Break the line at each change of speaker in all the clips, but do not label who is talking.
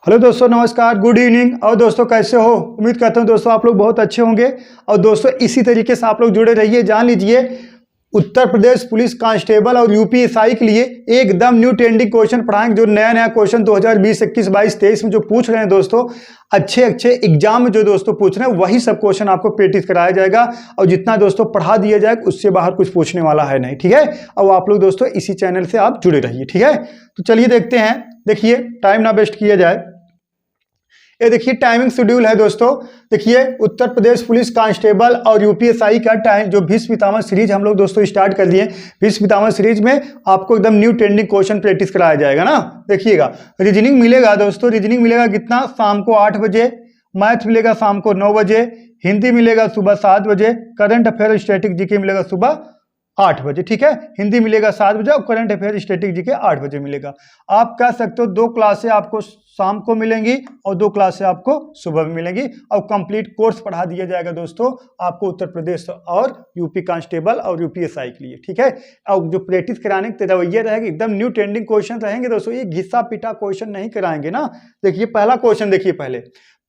Hello दोस्तों, नमस्कार, good evening. और दोस्तों कैसे हो? उम्मीद करता हूँ दोस्तों आप लोग बहुत अच्छे होंगे। और दोस्तों इसी तरीके से आप लोग जुड़े रहिए। जान लीजिए उत्तर प्रदेश पुलिस कांस्टेबल और यूपीएसआई के लिए एकदम न्यू ट्रेंडिंग क्वेश्चन पढ़ाएंगे। जो नया नया क्वेश्चन 2020, 21, 22, 23 में जो पूछ रहे हैं दोस्तों, अच्छे अच्छे एग्जाम में जो दोस्तों पूछ रहे हैं वही सब क्वेश्चन आपको प्रैक्टिस कराया जाएगा। और जितना दोस्तों पढ़ा दिया जाए उससे बाहर कुछ पूछने वाला है नहीं, ठीक है। और आप लोग दोस्तों इसी चैनल से आप जुड़े रहिए, ठीक है। तो चलिए देखते हैं। देखिए टाइम ना वेस्ट किया जाए। ये देखिए टाइमिंग शेड्यूल है दोस्तों। देखिए उत्तर प्रदेश पुलिस कांस्टेबल और यूपीएसआई का टाइम जो भीष्म पितामह सीरीज हम लोग दोस्तों स्टार्ट कर दिए। भीष्म पितामह सीरीज में आपको एकदम न्यू ट्रेंडिंग क्वेश्चन प्रैक्टिस कराया जाएगा ना। देखिएगा रीजनिंग मिलेगा दोस्तों। रीजनिंग मिलेगा कितना? शाम को 8 बजे। मैथ मिलेगा शाम को 9 बजे। हिंदी मिलेगा सुबह 7 बजे। करंट अफेयर स्टैटिक जीके मिलेगा सुबह 8 बजे, ठीक है। हिंदी मिलेगा 7 बजे और करंट अफेयर स्टैटिक जीके 8 बजे मिलेगा। आप कह सकते हो 2 क्लासें आपको शाम को मिलेंगी और 2 क्लासें आपको सुबह में मिलेंगी। और कंप्लीट कोर्स पढ़ा दिया जाएगा दोस्तों आपको उत्तर प्रदेश और यूपी कांस्टेबल और यूपीएसआई के लिए, ठीक है। और जो प्रैक्टिस कराने के रवैया रहेगा एकदम न्यू ट्रेंडिंग क्वेश्चन रहेंगे दोस्तों। ये घिसा पिटा क्वेश्चन नहीं कराएंगे ना। देखिए पहला क्वेश्चन देखिए।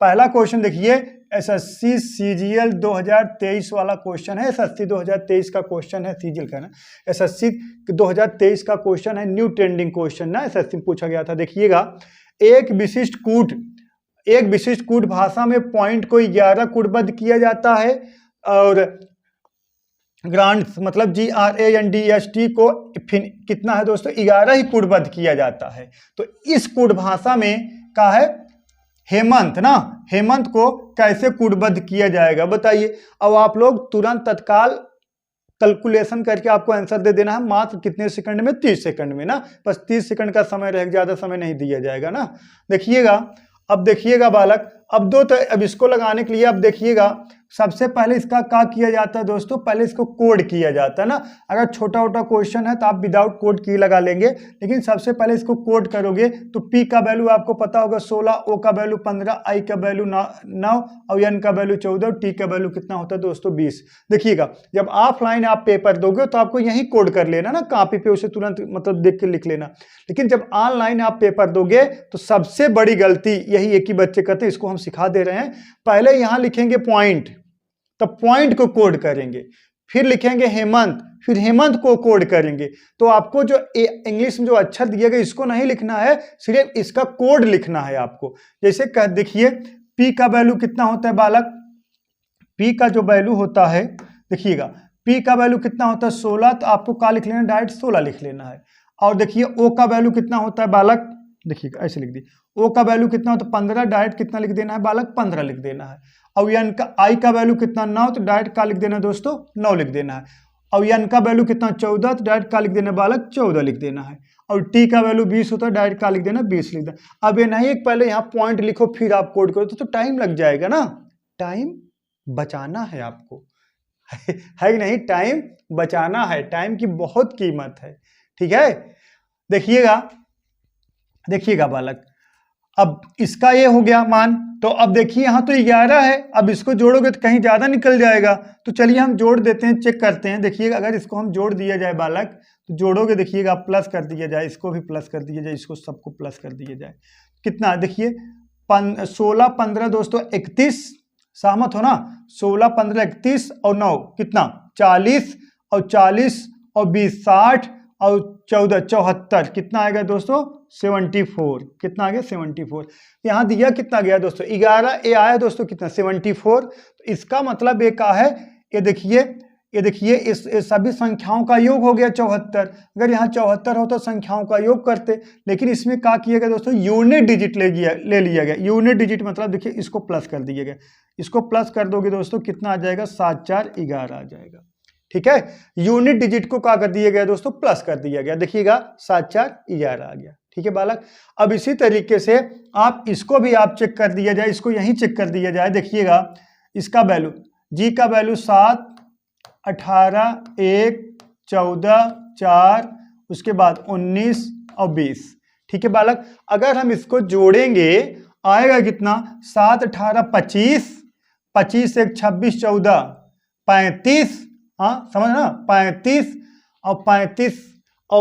पहला क्वेश्चन देखिए एसएससी सीजीएल 2023 वाला क्वेश्चन है। एसएससी 2023 का क्वेश्चन है। सीजीएल का ना, एसएससी 2023 का क्वेश्चन है। न्यू ट्रेंडिंग क्वेश्चन ना एसएससी में पूछा गया था। देखिएगा एक विशिष्ट कूट भाषा में पॉइंट को 11 कूटबद्ध किया जाता है और ग्रांड्स मतलब GRANDST को कितना है दोस्तों? 11 ही कूटबद्ध किया जाता है। तो इस कूट भाषा में का है हेमंत ना। हेमंत को कैसे कूटबद्ध किया जाएगा बताइए। अब आप लोग तुरंत तत्काल कैलकुलेशन करके आपको आंसर दे देना है। मात्र कितने सेकंड में? 30 सेकंड में ना। बस 30 सेकंड का समय रहेगा, ज्यादा समय नहीं दिया जाएगा ना। देखिएगा अब देखिएगा बालक, अब इसको लगाने के लिए अब देखिएगा सबसे पहले इसका क्या किया जाता है दोस्तों? पहले इसको कोड किया जाता है ना। अगर छोटा छोटा क्वेश्चन है तो आप विदाउट कोड की लगा लेंगे, लेकिन सबसे पहले इसको कोड करोगे तो पी का वैल्यू आपको पता होगा 16, ओ का वैल्यू 15, आई का वैल्यू 9 और एन का वैल्यू 14 और टी का वैल्यू कितना होता है दोस्तों? 20। देखिएगा जब ऑफलाइन आप पेपर दोगे तो आपको यही कोड कर लेना ना, कॉपी पे उसे तुरंत मतलब देख के लिख लेना। लेकिन जब ऑनलाइन आप पेपर दोगे तो सबसे बड़ी गलती यही एक ही बच्चे करते हैं, इसको हम सिखा दे रहे हैं। पहले यहां लिखेंगे पॉइंट, तब पॉइंट को कोड करेंगे, फिर लिखेंगे हेमंत, फिर हेमंत को कोड करेंगे। तो आपको जो इंग्लिश में जो अक्षर दिए गए इसको नहीं लिखना है, सिर्फ इसका कोड लिखना है आपको। जैसे कह देखिए पी का वैल्यू कितना होता है बालक? पी का जो वैल्यू होता है देखिएगा, पी का वैल्यू कितना होता है? 16। तो आपको क्या लिख लेना? डायरेक्ट 16 लिख लेना है। और देखिए ओ का वैल्यू कितना होता है बालक? देखिएगा ऐसे लिख दी। ओ का वैल्यू कितना होता है? 15। डायरेक्ट कितना लिख देना है बालक? 15 लिख देना है। और एन का आई का वैल्यू कितना? 9। तो डायरेक्ट का लिख देना है दोस्तों? 9 लिख देना है। और एन का वैल्यू कितना? 14। तो डायरेक्ट का लिख देना है बालक? 14 लिख देना है। और टी का वैल्यू 20 होता है, डायरेक्ट का लिख देना? 20 लिख देना। अब ये नहीं पहले यहाँ पॉइंट लिखो फिर आप कोड करो तो टाइम लग जाएगा ना। टाइम बचाना है आपको है कि नहीं? टाइम बचाना है, टाइम की बहुत कीमत है, ठीक है। देखिएगा बालक, अब इसका ये हो गया मान। तो अब देखिए यहाँ तो 11 है, अब इसको जोड़ोगे तो कहीं ज्यादा निकल जाएगा। तो चलिए हम जोड़ देते हैं, चेक करते हैं। देखिएगा अगर इसको हम जोड़ दिया जाए बालक तो जोड़ोगे, देखिएगा प्लस कर दिया जाए, इसको भी प्लस कर दिया जाए, इसको सबको प्लस कर दिया जाए, कितना? देखिए 16, 15 दोस्तों 31, सहमत हो ना? 16, 15, 31 और 9 कितना? 40 और 40 और 20 60 और 14 74 कितना आएगा दोस्तों? 74। कितना आ गया? 74। यहाँ दिया कितना गया दोस्तों? 11। ये आया दोस्तों कितना? 74। तो इसका मतलब ये क्या है? ये देखिए इस सभी संख्याओं का योग हो गया 74। अगर यहाँ 74 हो तो संख्याओं का योग करते, लेकिन इसमें क्या किया गया दोस्तों? यूनिट डिजिट ले लिया गया। यूनिट डिजिट मतलब देखिए इसको प्लस कर दिया गया। इसको प्लस कर दोगे दोस्तों कितना आ जाएगा? 7 4 11 आ जाएगा, ठीक है। यूनिट डिजिट को क्या कर दिया गया दोस्तों? प्लस कर दिया गया। देखिएगा 7 4 11 आ गया, ठीक है बालक। अब इसी तरीके से आप इसको भी आप चेक कर दिया जाए, इसको यहीं चेक कर दिया जाए। देखिएगा इसका वैल्यू, जी का वैल्यू 7 18 1 14 4 उसके बाद 19 और 20, ठीक है बालक। अगर हम इसको जोड़ेंगे आएगा कितना? 7 18 25, 25 1 26 14 35, हाँ समझ ना? 35 और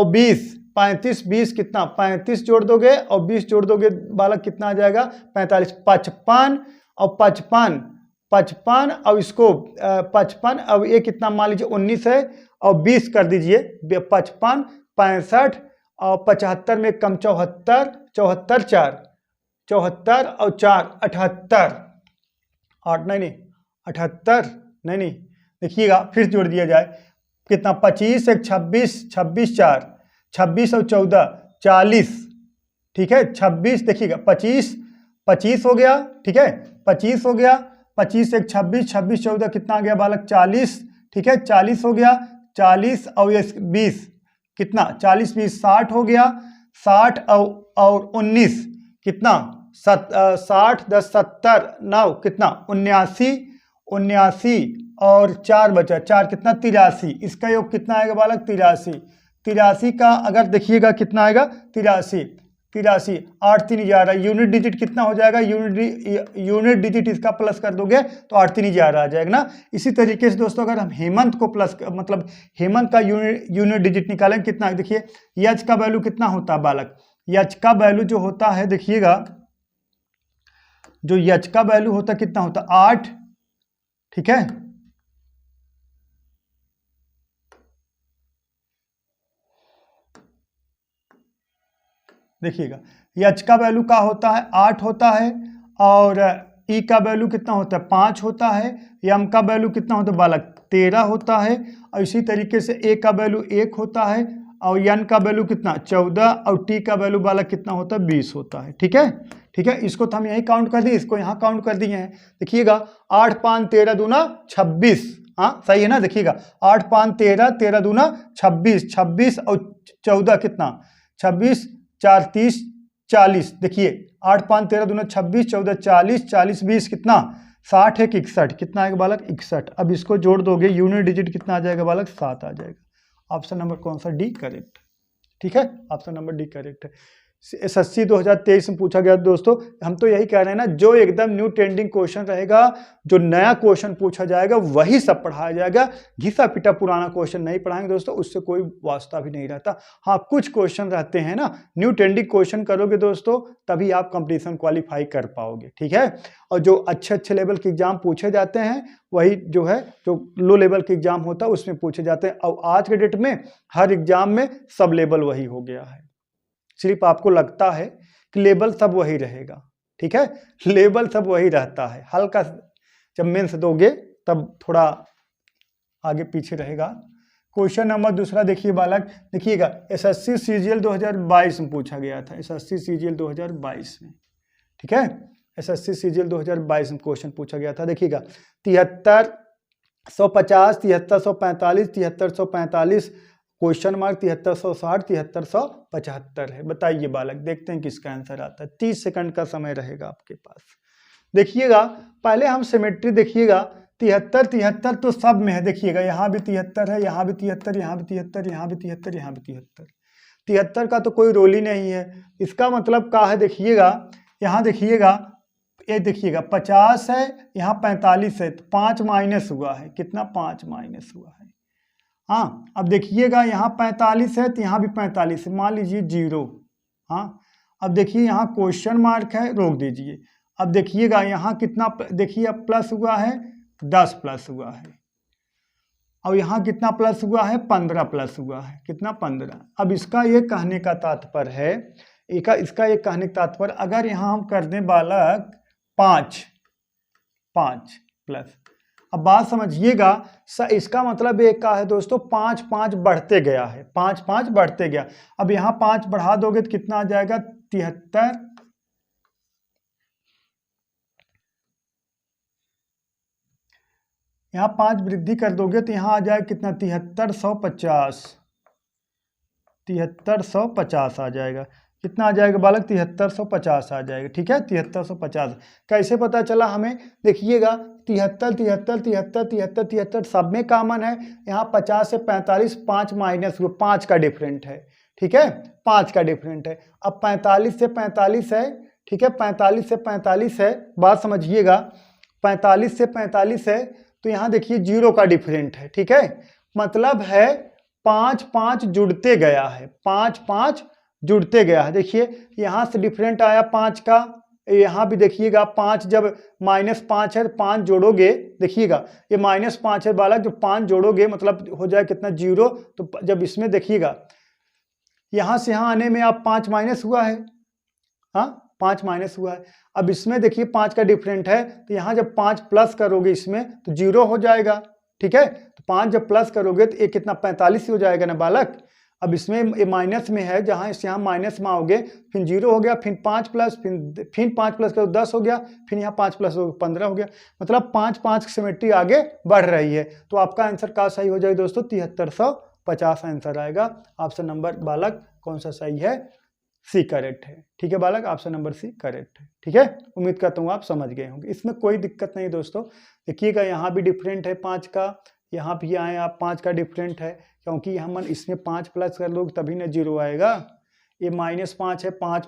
20 35 20 कितना 35 जोड़ दोगे और 20 जोड़ दोगे बालक कितना आ जाएगा 45 55 और 55 55 और इसको 55 अब ये कितना मान लीजिए 19 है और 20 कर दीजिए 55 65 और 75 में कम 74 74 4 74 और 4 78 8 नहीं 78 नहीं देखिएगा फिर जोड़ दिया जाए कितना 25 एक 26 26 4 26 और 14 40 ठीक है 26 देखिएगा 25 हो गया ठीक है 25 हो गया 25 एक 26 26 14 कितना आ गया बालक 40 ठीक है 40 हो गया 40 और ये 20 कितना 40 20 60 हो गया 60 और 19 कितना 60 10 70 9 कितना 79 और 4 बचा 4 कितना 83 इसका योग कितना आएगा बालक 83 का अगर देखिएगा कितना आएगा 83 8 3 11 यूनिट डिजिट कितना हो जाएगा यूनिट डिजिट इसका प्लस कर दोगे तो 8 3 11 आ जाएगा ना। इसी तरीके से दोस्तों अगर हम हेमंत को प्लस मतलब हेमंत का यूनिट डिजिट निकालें कितना देखिए यच का वैल्यू कितना होता है बालक यच का वैल्यू जो होता है देखिएगा जो यच का वैल्यू होता है कितना होता है 8 ठीक है देखिएगा यच का वैल्यू का होता है 8 होता है और ई का वैल्यू कितना होता है 5 होता है यम का वैल्यू कितना होता है बालक 13 होता है और इसी तरीके से ए का वैल्यू 1 होता है और एन का वैल्यू कितना 14 और टी का वैल्यू बालक कितना होता है 20 होता है ठीक है इसको तो हम यही काउंट कर दिए इसको यहाँ काउंट कर दिए हैं देखिएगा 8 5 13 दूना 26 हाँ सही है ना देखिएगा 8 5 13 13 दूना 26 और 14 कितना 26 4 30 40 देखिए 8 5 13 दूना 26 14 40 40 20 कितना 60 है 61 कितना आएगा बालक 61 अब इसको जोड़ दोगे यूनिट डिजिट कितना आ जाएगा बालक 7 आ जाएगा। ऑप्शन नंबर कौन सा डी करेक्ट ठीक है ऑप्शन नंबर डी करेक्ट है। SSC 2023 में पूछा गया दोस्तों हम तो यही कह रहे हैं ना जो एकदम न्यू ट्रेंडिंग क्वेश्चन रहेगा जो नया क्वेश्चन पूछा जाएगा वही सब पढ़ाया जाएगा घिसा पिटा पुराना क्वेश्चन नहीं पढ़ाएंगे दोस्तों उससे कोई वास्ता भी नहीं रहता। हाँ कुछ क्वेश्चन रहते हैं ना न्यू ट्रेंडिंग क्वेश्चन करोगे दोस्तों तभी आप कंपटीशन क्वालिफाई कर पाओगे ठीक है और जो अच्छे लेवल के एग्जाम पूछे जाते हैं वही जो है जो लो लेवल के एग्जाम होता है उसमें पूछे जाते हैं और आज के डेट में हर एग्जाम में सब लेवल वही हो गया है सिर्फ आपको लगता है कि लेवल सब वही रहेगा ठीक है लेवल सब वही रहता है हल्का जब मेंस दोगे तब थोड़ा आगे पीछे रहेगा। क्वेश्चन नंबर दूसरा देखिए बालक देखिएगा SSC CGL 2022 में पूछा गया था SSC CGL 2022 में ठीक है SSC CGL 2022 में क्वेश्चन पूछा गया था देखिएगा 7350 7345 7345 क्वेश्चन मार्क 7360 7375 है बताइए बालक देखते हैं किसका आंसर आता है 30 सेकंड का समय रहेगा आपके पास। देखिएगा पहले हम सिमेट्री देखिएगा 73 तो सब में है देखिएगा यहाँ भी 73 है यहाँ भी 73 यहाँ भी 73 यहाँ भी 73 यहाँ भी 73 का तो कोई रोल ही नहीं है इसका मतलब क्या है देखिएगा यहाँ देखिएगा ये देखिएगा 50 है यहाँ 45 है तो 5 माइनस हुआ है कितना 5 माइनस हुआ है। हाँ अब देखिएगा यहाँ 45 है तो यहाँ भी 45 है मान लीजिए 0 हाँ अब देखिए यहाँ क्वेश्चन मार्क है रोक दीजिए अब देखिएगा यहाँ कितना देखिए अब प्लस हुआ है 10 प्लस हुआ है और यहाँ कितना प्लस हुआ है 15 प्लस हुआ है कितना 15। अब इसका ये कहने का तात्पर्य है इसका ये कहने का तात्पर्य अगर यहाँ हम कर दें बालक 5 प्लस अब बात समझिएगा इसका मतलब एक का है दोस्तों 5 5 बढ़ते गया है 5 5 बढ़ते गया अब यहाँ 5 बढ़ा दोगे तो कितना आ जाएगा 73 यहाँ 5 वृद्धि कर दोगे तो यहाँ आ जाएगा कितना 7350 आ जाएगा कितना आ जाएगा बालक 7350 आ जाएगा ठीक है 7350 कैसे पता चला हमें देखिएगा 73 सब में कॉमन है यहाँ 50 से 45 5 माइनस 5 का डिफरेंट है ठीक है 5 का डिफरेंट है। अब 45 से 45 है ठीक है 45 से 45 है बात समझिएगा 45 से 45 है तो यहाँ देखिए 0 का डिफरेंट है ठीक है मतलब है 5 5 जुड़ते गया है, 5 5 जुड़ते गया है। देखिए यहाँ से डिफरेंट आया 5 का, यहाँ भी देखिएगा 5 जब -5 है 5 जोड़ोगे, देखिएगा ये -5 है बालक, जब 5 जोड़ोगे मतलब हो जाए कितना 0। तो जब इसमें देखिएगा यहाँ से यहाँ आने में आप 5 माइनस हुआ है, हाँ 5 माइनस हुआ है। अब इसमें देखिए 5 का डिफरेंट है, तो यहाँ जब 5 प्लस करोगे इसमें तो 0 हो जाएगा, ठीक है। तो 5 जब प्लस करोगे तो ये कितना 45 हो जाएगा ना बालक। अब इसमें ये माइनस में है, जहाँ इस यहाँ माइनस में आओगे फिर 0 हो गया, फिर 5 प्लस, फिर 5 प्लस करो 10 हो गया, फिर यहाँ 5 प्लस 15 हो गया। मतलब 5 5 की सिमेट्री आगे बढ़ रही है। तो आपका आंसर क्या सही हो जाएगा दोस्तों, 7350 आंसर आएगा। ऑप्शन नंबर बालक कौन सा सही है, सी करेक्ट है। ठीक है बालक, ऑप्शन नंबर सी करेक्ट है। ठीक है, उम्मीद करता हूँ आप समझ गए होंगे, इसमें कोई दिक्कत नहीं दोस्तों। देखिएगा यहाँ भी डिफरेंट है 5 का, यहाँ भी आए आप 5 का डिफरेंट है, क्योंकि हम इसमें 5 प्लस कर लोगे तभी ना 0 आएगा। ये -5 है, 5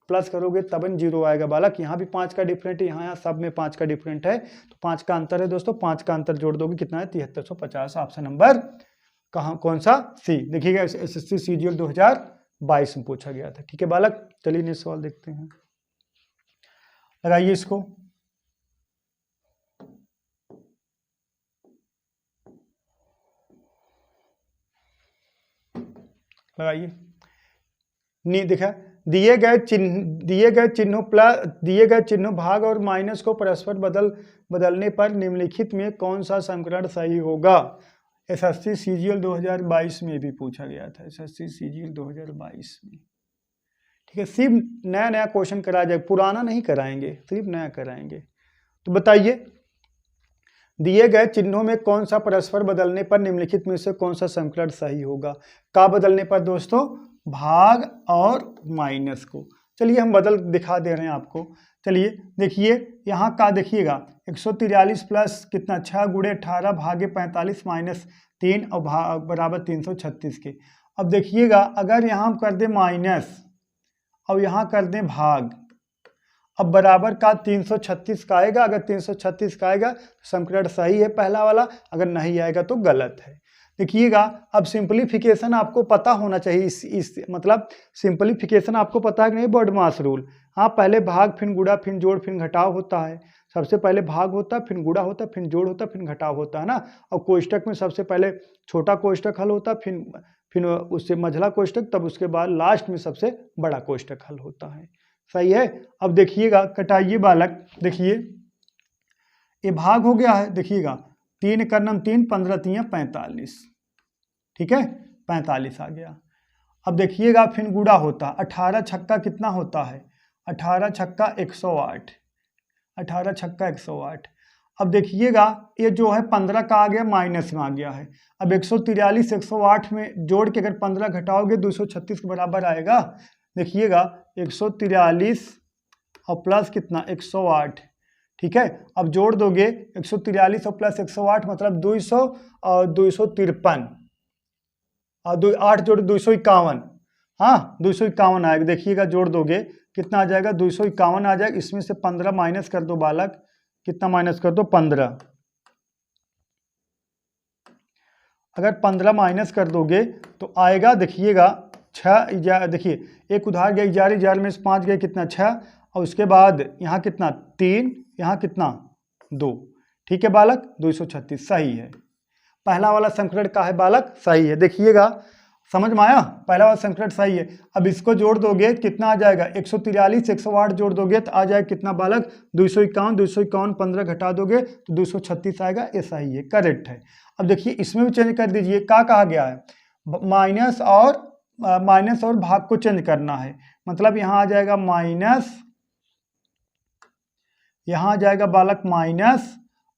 प्लस करोगे तब न 0 आएगा बालक। यहाँ भी 5 का डिफरेंट है, यहाँ सब में 5 का डिफरेंट है, तो 5 का अंतर है दोस्तों। 5 का अंतर जोड़ दोगे कितना है 7350। ऑप्शन नंबर कहाँ कौन सा, सी। देखिएगा SSC CGL 2022 में पूछा गया था। ठीक है बालक, चलिए नेक्स्ट सवाल देखते हैं, लगाइए इसको। लगाइए, नहीं देखा, दिए गए चिन्हों भाग और माइनस को परस्पर बदलने पर निम्नलिखित में कौन सा समीकरण सही होगा। SSC CGL 2022 में भी पूछा गया था, SSC CGL 2022 में। ठीक है, सिर्फ नया क्वेश्चन कराया जाए, पुराना नहीं कराएंगे, सिर्फ नया कराएंगे। तो बताइए, दिए गए चिन्हों में कौन सा परस्पर बदलने पर निम्नलिखित में से कौन सा समीकरण सही होगा। का बदलने पर दोस्तों, भाग और माइनस को। चलिए हम बदल दिखा दे रहे हैं आपको। चलिए देखिए यहाँ का, देखिएगा 143 प्लस कितना 6 गुणे 18 भागे 45 माइनस 3 और बराबर 336 के। अब देखिएगा अगर यहाँ हम कर दें माइनस और यहाँ कर दें भाग, अब बराबर का 336 का आएगा। अगर 336 का आएगा तो समीकरण सही है पहला वाला, अगर नहीं आएगा तो गलत है। देखिएगा अब सिंपलीफिकेशन आपको पता होना चाहिए, इस मतलब सिंपलीफिकेशन आपको पता है कि नहीं, बॉडमास रूल। हाँ, पहले भाग फिर गुणा फिर जोड़ फिर घटाव होता है। सबसे पहले भाग होता है, फिर गुणा होता है, फिर जोड़ होता है, फिर घटाव होता है ना। और कोष्टक में सबसे पहले छोटा कोष्टक हल होता है, फिर उससे मझला कोष्टक, तब उसके बाद लास्ट में सबसे बड़ा कोष्टक हल होता है। सही है। अब देखिएगा, कटाइए बालक, देखिए ये भाग हो गया है, देखिएगा 3 का नम 3, 15 3 45, ठीक है 45 आ गया। अब देखिएगा फिर गुणा होता, 18 छक्का कितना होता है, 18 छक्का 108, 18 छक्का 108। अब देखिएगा ये जो है 15 का आ गया, माइनस में आ गया है। अब 143 108 में जोड़ के अगर 15 घटाओगे 236 के बराबर आएगा। देखिएगा 143 और प्लस कितना 108, ठीक है। अब जोड़ दोगे 143 और प्लस 108 मतलब 200 और 253 और 8 जोड़ 251, हाँ 251 आएगा। देखिएगा जोड़ दोगे कितना आ जाएगा, 251 आ जाएगा। इसमें से 15 माइनस कर दो बालक, कितना माइनस कर दो 15। अगर 15 माइनस कर दोगे तो आएगा, देखिएगा 6, देखिए एक उधार गया 11 में से 5 गए कितना 6, और उसके बाद यहाँ कितना 3, यहाँ कितना 2, ठीक है बालक 236 सही है। पहला वाला समीकरण का है बालक, सही है। देखिएगा समझ में आया, पहला वाला समीकरण सही है। अब इसको जोड़ दोगे कितना आ जाएगा, 143 108 जोड़ दोगे तो आ जाएगा कितना बालक 251, 251 15 घटा दोगे तो 236 आएगा। ये सही है, करेक्ट है। अब देखिए इसमें भी चेंज कर दीजिए, क्या कहा गया है, माइनस और भाग को चेंज करना है। मतलब यहाँ आ जाएगा माइनस, यहाँ आ जाएगा बालक माइनस,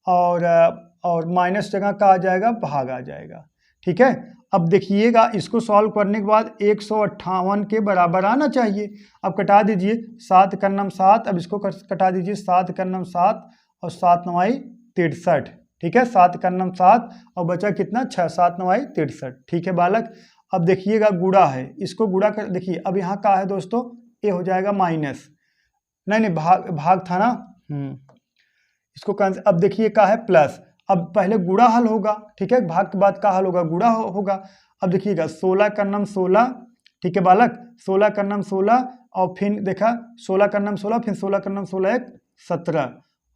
और माइनस जगह का आ जाएगा भाग आ जाएगा, ठीक है। अब देखिएगा इसको सॉल्व करने के बाद 158 के बराबर आना चाहिए। अब कटा दीजिए, 7 का नम 7, अब इसको कटा दीजिए, 7 का नम 7 और 7 9 63, ठीक है 7 का नम 7 और बचा कितना 6, 7 9 63, ठीक है बालक। अब देखिएगा गुणा है, इसको गुणा कर, देखिए अब यहाँ का है दोस्तों, ये हो जाएगा माइनस, नहीं भाग था ना, इसको कैंसिल। अब देखिए का है प्लस, अब पहले गुणा हल होगा, ठीक है भाग के बाद का हल होगा, गुणा होगा। अब देखिएगा 16 का नाम 16, ठीक है बालक, 16 का नाम 16 और फिर देखा 16 का नाम 16, फिर 16 का नाम 16 एक 17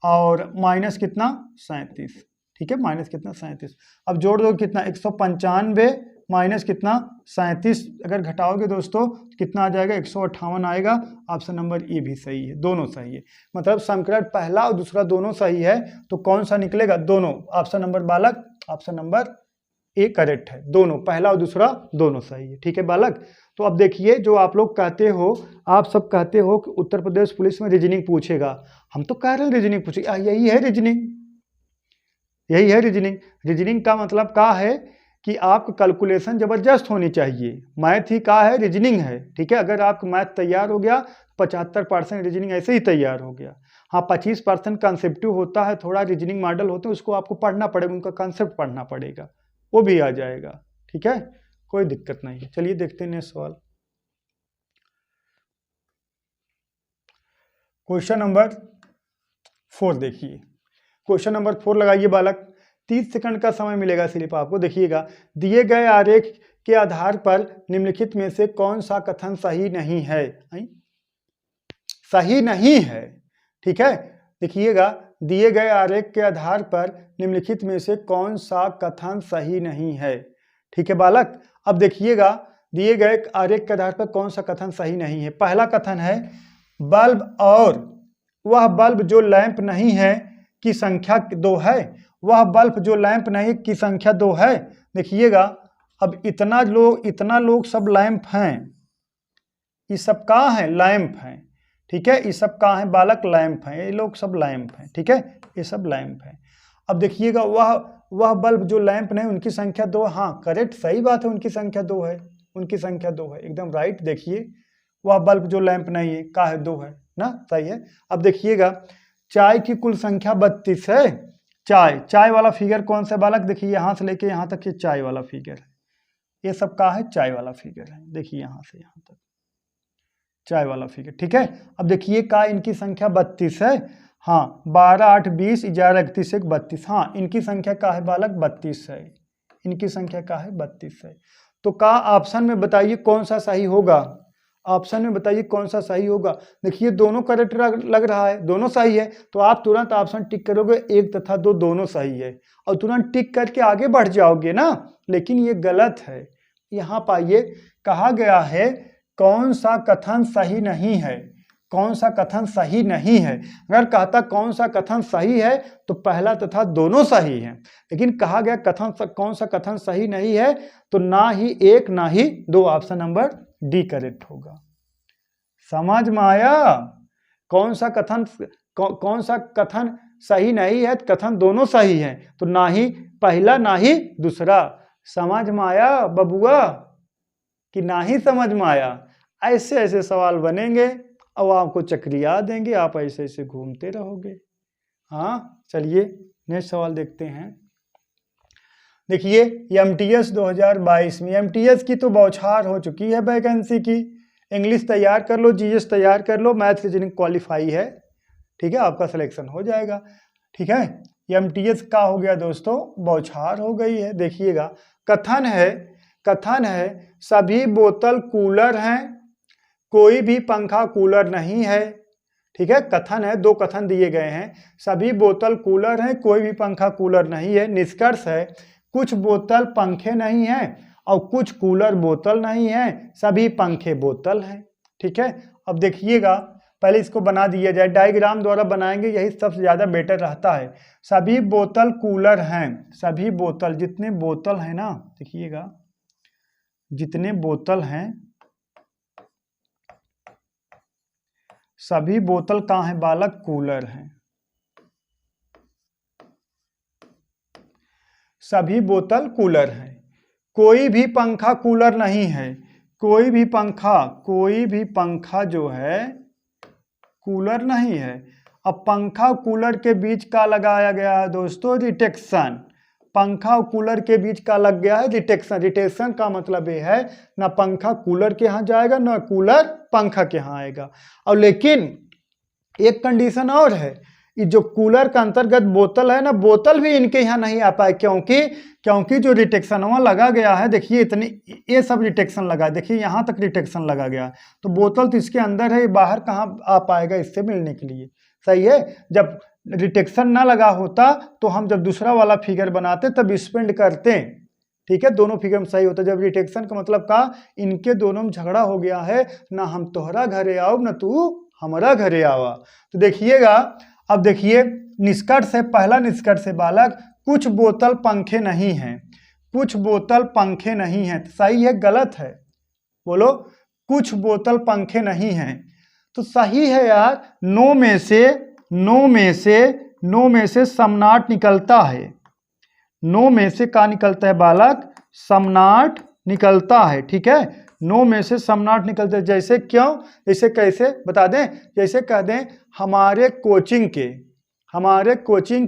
और माइनस कितना 37, ठीक है, माइनस कितना 37। अब जोड़ दो कितना 195 माइनस कितना 37, अगर घटाओगे दोस्तों कितना आ जाएगा 158 आएगा। ऑप्शन नंबर ए भी सही है, दोनों सही है, मतलब समीकरण पहला और दूसरा दोनों सही है, तो कौन सा निकलेगा, दोनों। ऑप्शन नंबर बालक, ऑप्शन नंबर ए करेक्ट है, दोनों पहला और दूसरा दोनों सही है, ठीक है बालक। तो अब देखिए जो आप लोग कहते हो, आप सब कहते हो कि उत्तर प्रदेश पुलिस में रीजनिंग पूछेगा, हम तो कह रहे हैं रीजनिंग पूछेगा, यही है रीजनिंग, यही है रीजनिंग। रीजनिंग का मतलब क्या है कि आपको कैलकुलेशन जबरदस्त होनी चाहिए, मैथ ही का है, रीजनिंग है, ठीक है। अगर आपका मैथ तैयार हो गया 75% रीजनिंग ऐसे ही तैयार हो गया। हाँ 25% कंसेप्टिव होता है, थोड़ा रीजनिंग मॉडल होते हैं, उसको आपको पढ़ना पड़ेगा, उनका कंसेप्ट पढ़ना पड़ेगा, वो भी आ जाएगा, ठीक है, कोई दिक्कत नहीं है। चलिए देखते हैं नेक्स्ट सवाल। क्वेश्चन नंबर 4 देखिए, क्वेश्चन नंबर 4 लगाइए बालक। 30 सेकंड का समय मिलेगा सिर्फ आपको। देखिएगा, दिए गए आरेख के आधार पर निम्नलिखित में से कौन सा कथन सही नहीं है, सही नहीं है, ठीक है। देखिएगा, दिए गए आरेख के आधार पर निम्नलिखित में से कौन सा कथन सही नहीं है, ठीक है बालक। अब देखिएगा, दिए गए आरेख के आधार पर कौन सा कथन सही नहीं है। पहला कथन है बल्ब और वह बल्ब जो लैंप नहीं है की संख्या 2 है, वह बल्ब जो लैंप नहीं की संख्या 2 है। देखिएगा, अब इतना लोग सब लैंप हैं, ये सब कहाँ है, लैंप हैं, ठीक है, ये सब कहाँ है बालक, लैंप हैं, ये लोग सब लैंप हैं, ठीक है, ये सब लैंप हैं। अब देखिएगा, वह बल्ब जो लैंप नहीं उनकी संख्या 2, हाँ करेक्ट, सही बात है, उनकी संख्या 2 है, उनकी संख्या 2 है, एकदम राइट। देखिए, वह बल्ब जो लैंप नहीं है का है 2 है ना, सही है। अब देखिएगा, चाय की कुल संख्या 32 है। चाय वाला फिगर कौन सा बालक, देखिए यहाँ से लेके यहाँ तक ये चाय वाला फिगर है, ये सब का है, चाय वाला फिगर है, देखिए यहाँ से यहाँ तक चाय वाला फिगर, ठीक है। अब देखिए का इनकी संख्या 32 है, हाँ 12 8 20 11 31 1 32, हाँ इनकी संख्या का है बालक 32 है, इनकी संख्या का है 32 है। तो का ऑप्शन में बताइए कौन सा सही होगा, ऑप्शन में बताइए कौन सा सही होगा। देखिए दोनों करेक्ट लग रहा है, दोनों सही है, तो आप तुरंत ऑप्शन टिक करोगे 1 तथा 2 दोनों सही है और तुरंत टिक करके आगे बढ़ जाओगे ना, लेकिन ये गलत है। यहाँ पाइए कहा गया है कौन सा कथन सही नहीं है, कौन सा कथन सही नहीं है। अगर कहता कौन सा कथन सही है तो पहला तथा दोनों सही है, लेकिन कहा गया कौन सा कथन सही नहीं है, तो ना ही 1 ना ही 2, ऑप्शन नंबर डी करेक्ट होगा। समझ में आया, कौन सा कथन सही नहीं है, कथन दोनों सही है, तो ना ही पहला ना ही दूसरा। समझ में आया बबुआ कि ना ही समझ में आया। ऐसे ऐसे सवाल बनेंगे और आपको चक्रिया देंगे, आप ऐसे ऐसे घूमते रहोगे। हाँ चलिए नेक्स्ट सवाल देखते हैं। देखिए एमटीएस 2022 में, एमटीएस की तो बौछार हो चुकी है वैकेंसी की, इंग्लिश तैयार कर लो, जीएस तैयार कर लो, मैथ रीजनिंग क्वालिफाई है, ठीक है, आपका सिलेक्शन हो जाएगा, ठीक है। एमटीएस का हो गया दोस्तों, बौछार हो गई है। देखिएगा, कथन है सभी बोतल कूलर हैं, कोई भी पंखा कूलर नहीं है, ठीक है, कथन है, 2 कथन दिए गए हैं, सभी बोतल कूलर हैं, कोई भी पंखा कूलर नहीं है। निष्कर्ष है कुछ बोतल पंखे नहीं हैं और कुछ कूलर बोतल नहीं है, सभी पंखे बोतल हैं, ठीक है। अब देखिएगा, पहले इसको बना दिया जाए, डायग्राम द्वारा बनाएंगे, यही सबसे ज़्यादा बेटर रहता है। सभी बोतल कूलर हैं, सभी बोतल, जितने बोतल हैं ना, देखिएगा जितने बोतल हैं सभी बोतल कहाँ है बालक, कूलर हैं, सभी बोतल कूलर हैं। कोई भी पंखा कूलर नहीं है, कोई भी पंखा जो है कूलर नहीं है। अब पंखा कूलर के बीच का लगाया गया है दोस्तों रिटेक्शन, पंखा और कूलर के बीच का लग गया है रिटेक्शन। रिटेक्शन का मतलब ये है ना पंखा कूलर के यहाँ जाएगा ना कूलर पंखा के यहाँ आएगा। और लेकिन एक कंडीशन और है, ये जो कूलर का अंतर्गत बोतल है ना, बोतल भी इनके यहाँ नहीं आ पाए, क्योंकि जो रिटेक्शन वहाँ लगा गया है, देखिए इतनी ये सब रिटेक्शन लगा है, देखिए यहाँ तक रिटेक्शन लगा गया है, तो बोतल तो इसके अंदर है, बाहर कहाँ आ पाएगा इससे मिलने के लिए। सही है, जब रिटेक्शन ना लगा होता तो हम जब दूसरा वाला फिगर बनाते तब स्पेंड करते, ठीक है, दोनों फिगर में सही होता। जब रिटेक्शन का मतलब का इनके दोनों में झगड़ा हो गया है, ना हम तोहरा घरे आओ ना तू हमारा घरे आवा। तो देखिएगा, अब देखिए निष्कर्ष है, पहला निष्कर्ष है बालक, कुछ बोतल पंखे नहीं हैं, कुछ बोतल पंखे नहीं हैं, सही है गलत है, बोलो, कुछ बोतल पंखे नहीं हैं, तो सही है यार, नो में से समनाट निकलता है, नो में से क्या निकलता है बालक, समनाट निकलता है, ठीक है, नो में से समनाट निकलता है। जैसे क्यों, जैसे कैसे बता दें, जैसे कह दें हमारे कोचिंग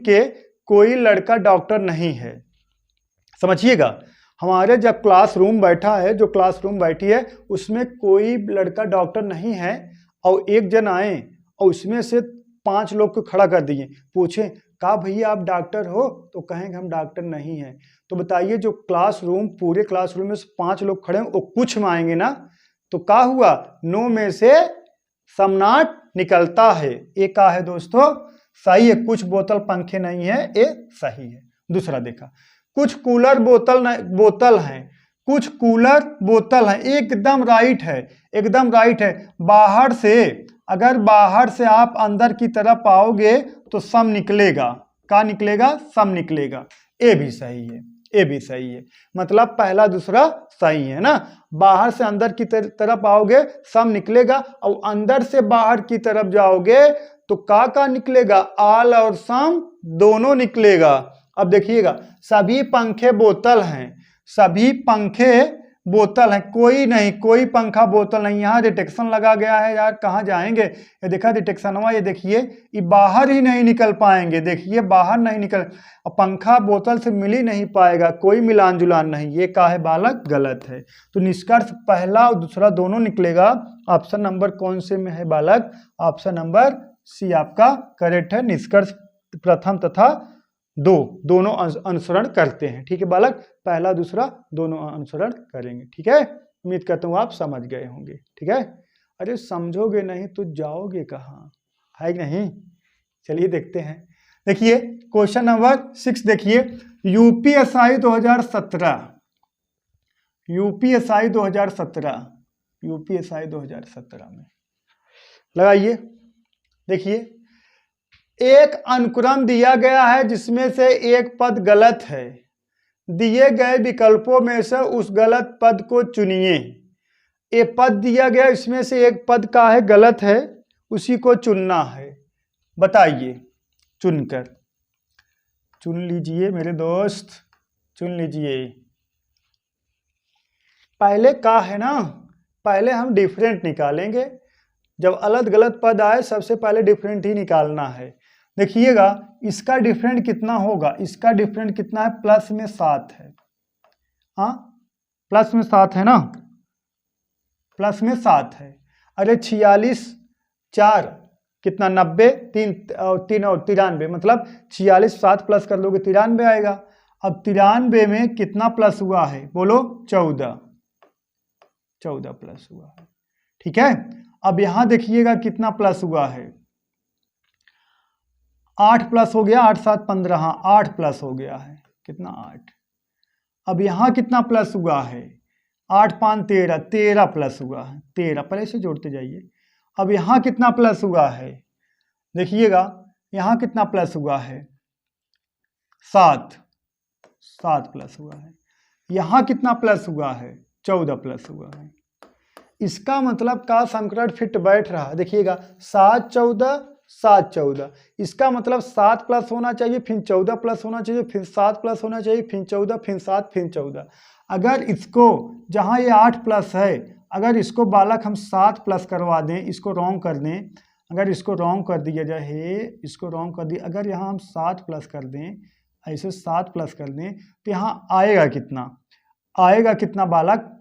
के कोई लड़का डॉक्टर नहीं है, समझिएगा, हमारे जब क्लासरूम बैठा है, जो क्लासरूम बैठी है उसमें कोई लड़का डॉक्टर नहीं है, और एक जन आए और उसमें से 5 लोग को खड़ा कर दिए, पूछे का भैया आप डॉक्टर हो, तो कहेंगे हम डॉक्टर नहीं हैं। तो बताइए जो क्लासरूम, पूरे क्लासरूम में से 5 लोग खड़े हैं, वो कुछ में आएंगे ना, तो क्या हुआ, नो में से समनाट निकलता है, ये क्या है दोस्तों, सही है, कुछ बोतल पंखे नहीं है, ये सही है। दूसरा देखा, कुछ कूलर बोतल हैं, कुछ कूलर बोतल हैं, एकदम राइट है, एकदम राइट है। बाहर से, अगर बाहर से आप अंदर की तरफ आओगे तो सम निकलेगा, क्या निकलेगा, सम निकलेगा, ये भी सही है, ये भी सही है, मतलब पहला दूसरा सही है ना, बाहर से अंदर की तरफ आओगे सम निकलेगा, और अंदर से बाहर की तरफ जाओगे तो का निकलेगा, आल और सम दोनों निकलेगा। अब देखिएगा, सभी पंखे बोतल हैं, सभी पंखे बोतल हैं, कोई नहीं, कोई पंखा बोतल नहीं, यहाँ रिटेक्शन लगा गया है यार, कहाँ जाएंगे, ये देखा रिटेक्शन हुआ, ये देखिए ये बाहर ही नहीं निकल पाएंगे, देखिए बाहर नहीं निकल, पंखा बोतल से मिल ही नहीं पाएगा, कोई मिलान जुलान नहीं, ये का है बालक, गलत है। तो निष्कर्ष पहला और दूसरा दोनों निकलेगा। ऑप्शन नंबर कौन से में है बालक, ऑप्शन नंबर सी आपका करेक्ट है, निष्कर्ष प्रथम तथा दोनों अनुसरण करते हैं, ठीक है बालक, पहला दूसरा दोनों अनुसरण करेंगे, ठीक है, उम्मीद करता हूँ आप समझ गए होंगे, ठीक है, अरे समझोगे नहीं तो जाओगे कहाँ, है कि नहीं, चलिए देखते हैं। देखिए क्वेश्चन नंबर 6 देखिए, यूपीएसआई 2017, यूपीएसआई 2017 में लगाइए, देखिए एक अनुक्रम दिया गया है जिसमें से एक पद गलत है, दिए गए विकल्पों में से उस गलत पद को चुनिए। एक पद दिया गया, इसमें से एक पद का है गलत है, उसी को चुनना है, बताइए, चुनकर चुन लीजिए मेरे दोस्त, चुन लीजिए। पहले का है ना, पहले हम डिफरेंट निकालेंगे, जब अलग गलत पद आए सबसे पहले डिफरेंट ही निकालना है। देखिएगा इसका डिफरेंट कितना होगा, इसका डिफरेंट कितना है, प्लस में 7 है, हाँ प्लस में 7 है ना, प्लस में 7 है, अरे 46 4 कितना 90, 3 और 93, मतलब 46 7 प्लस कर लोगे 93 आएगा। अब 93 में कितना प्लस हुआ है, बोलो 14 प्लस हुआ है, ठीक है। अब यहां देखिएगा कितना प्लस हुआ है, 8 प्लस हो गया, 8 7 15, 8 प्लस हो गया है, कितना 8। अब यहाँ कितना प्लस हुआ है, 8 5 13, 13 प्लस हुआ है, 13, पहले से जोड़ते जाइए। अब यहाँ कितना प्लस हुआ है, देखिएगा यहाँ कितना प्लस हुआ है, 7 प्लस हुआ है। यहाँ कितना प्लस हुआ है, 14 प्लस हुआ है। इसका मतलब का समीकरण फिट बैठ रहा, देखिएगा 7 14 7 14, इसका मतलब 7 प्लस होना चाहिए, फिर 14 प्लस होना चाहिए, फिर 7 प्लस होना चाहिए, फिर 14, फिर 7, फिर 14। अगर इसको, जहाँ ये 8 प्लस है, अगर इसको बालक हम 7 प्लस करवा दें, इसको रॉन्ग कर दें, अगर इसको रॉन्ग कर दिया जाए, इसको रॉन्ग कर दिए, अगर यहाँ हम 7 प्लस कर दें, ऐसे 7 प्लस कर दें, तो यहाँ आएगा कितना, आएगा कितना बालक,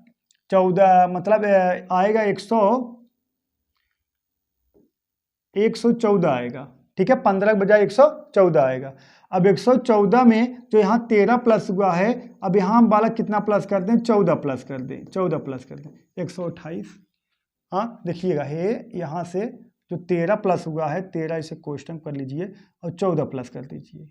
14, मतलब आएगा 114 आएगा, ठीक है, 15 के बजाय 114 आएगा। अब 114 में जो यहाँ 13 प्लस हुआ है, अब यहाँ हम बालक कितना प्लस कर दें, 14 प्लस कर दें, 14 प्लस कर दें 128। हाँ देखिएगा, हे यहाँ से जो 13 प्लस हुआ है, 13 इसे क्वेश्चन कर लीजिए और 14 प्लस कर दीजिए।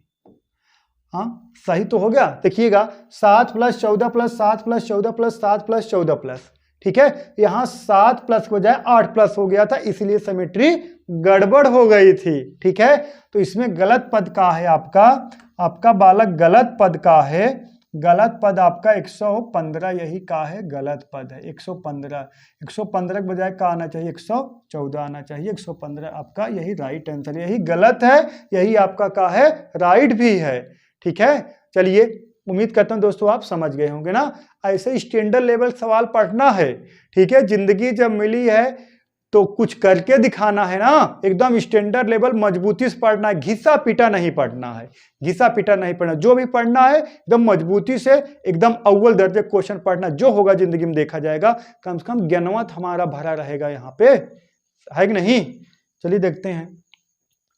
हाँ सही तो हो गया। देखिएगा 7 plus 14 plus 7 plus 14 plus 7 plus 14 plus, ठीक है, यहाँ 7 प्लस के बजाय 8 प्लस हो गया था, इसलिए सिमेट्री गड़बड़ हो गई थी। ठीक है, तो इसमें गलत पद का है आपका बालक गलत पद का है, गलत पद आपका 115 यही का है, गलत पद है 115 के बजाय का आना चाहिए 114 आना चाहिए, 115 आपका यही राइट आंसर, यही गलत है, यही आपका का है राइट भी है। ठीक है, चलिए उम्मीद करता हूं दोस्तों आप समझ गए होंगे ना। ऐसे स्टैंडर्ड लेवल सवाल पढ़ना है। ठीक है, जिंदगी जब मिली है तो कुछ करके दिखाना है ना, एकदम स्टैंडर्ड लेवल मजबूती से पढ़ना है, घिसा पीटा नहीं पढ़ना है, घिसा पीटा नहीं पढ़ना, जो भी पढ़ना है एकदम मजबूती से, एकदम अव्वल दर्जे क्वेश्चन पढ़ना, जो होगा जिंदगी में देखा जाएगा, कम से कम ज्ञानवंत हमारा भरा रहेगा यहाँ पे, है कि नहीं। चलिए देखते हैं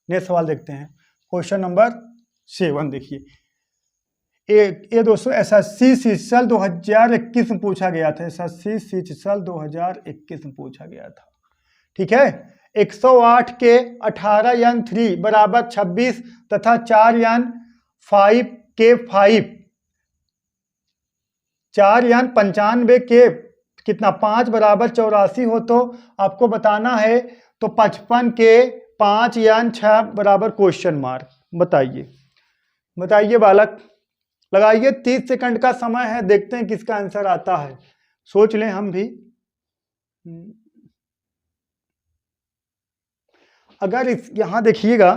नेक्स्ट सवाल, देखते हैं क्वेश्चन नंबर 7। देखिए ये दोस्तों एसएससी शिक्षण 2021 में पूछा गया था, एसएससी शिक्षण 2021 में पूछा गया था। ठीक है, 108 के 18 यानी 3 बराबर 26 तथा 4 यानी 5 के 5, 4 यानी 95 के कितना 5 बराबर 84 हो तो आपको बताना है, तो 55 के 5 यानी 6 बराबर क्वेश्चन मार्क। बताइए बालक, लगाइए, 30 सेकंड का समय है, देखते हैं किसका आंसर आता है, सोच लें हम भी। अगर यहां देखिएगा,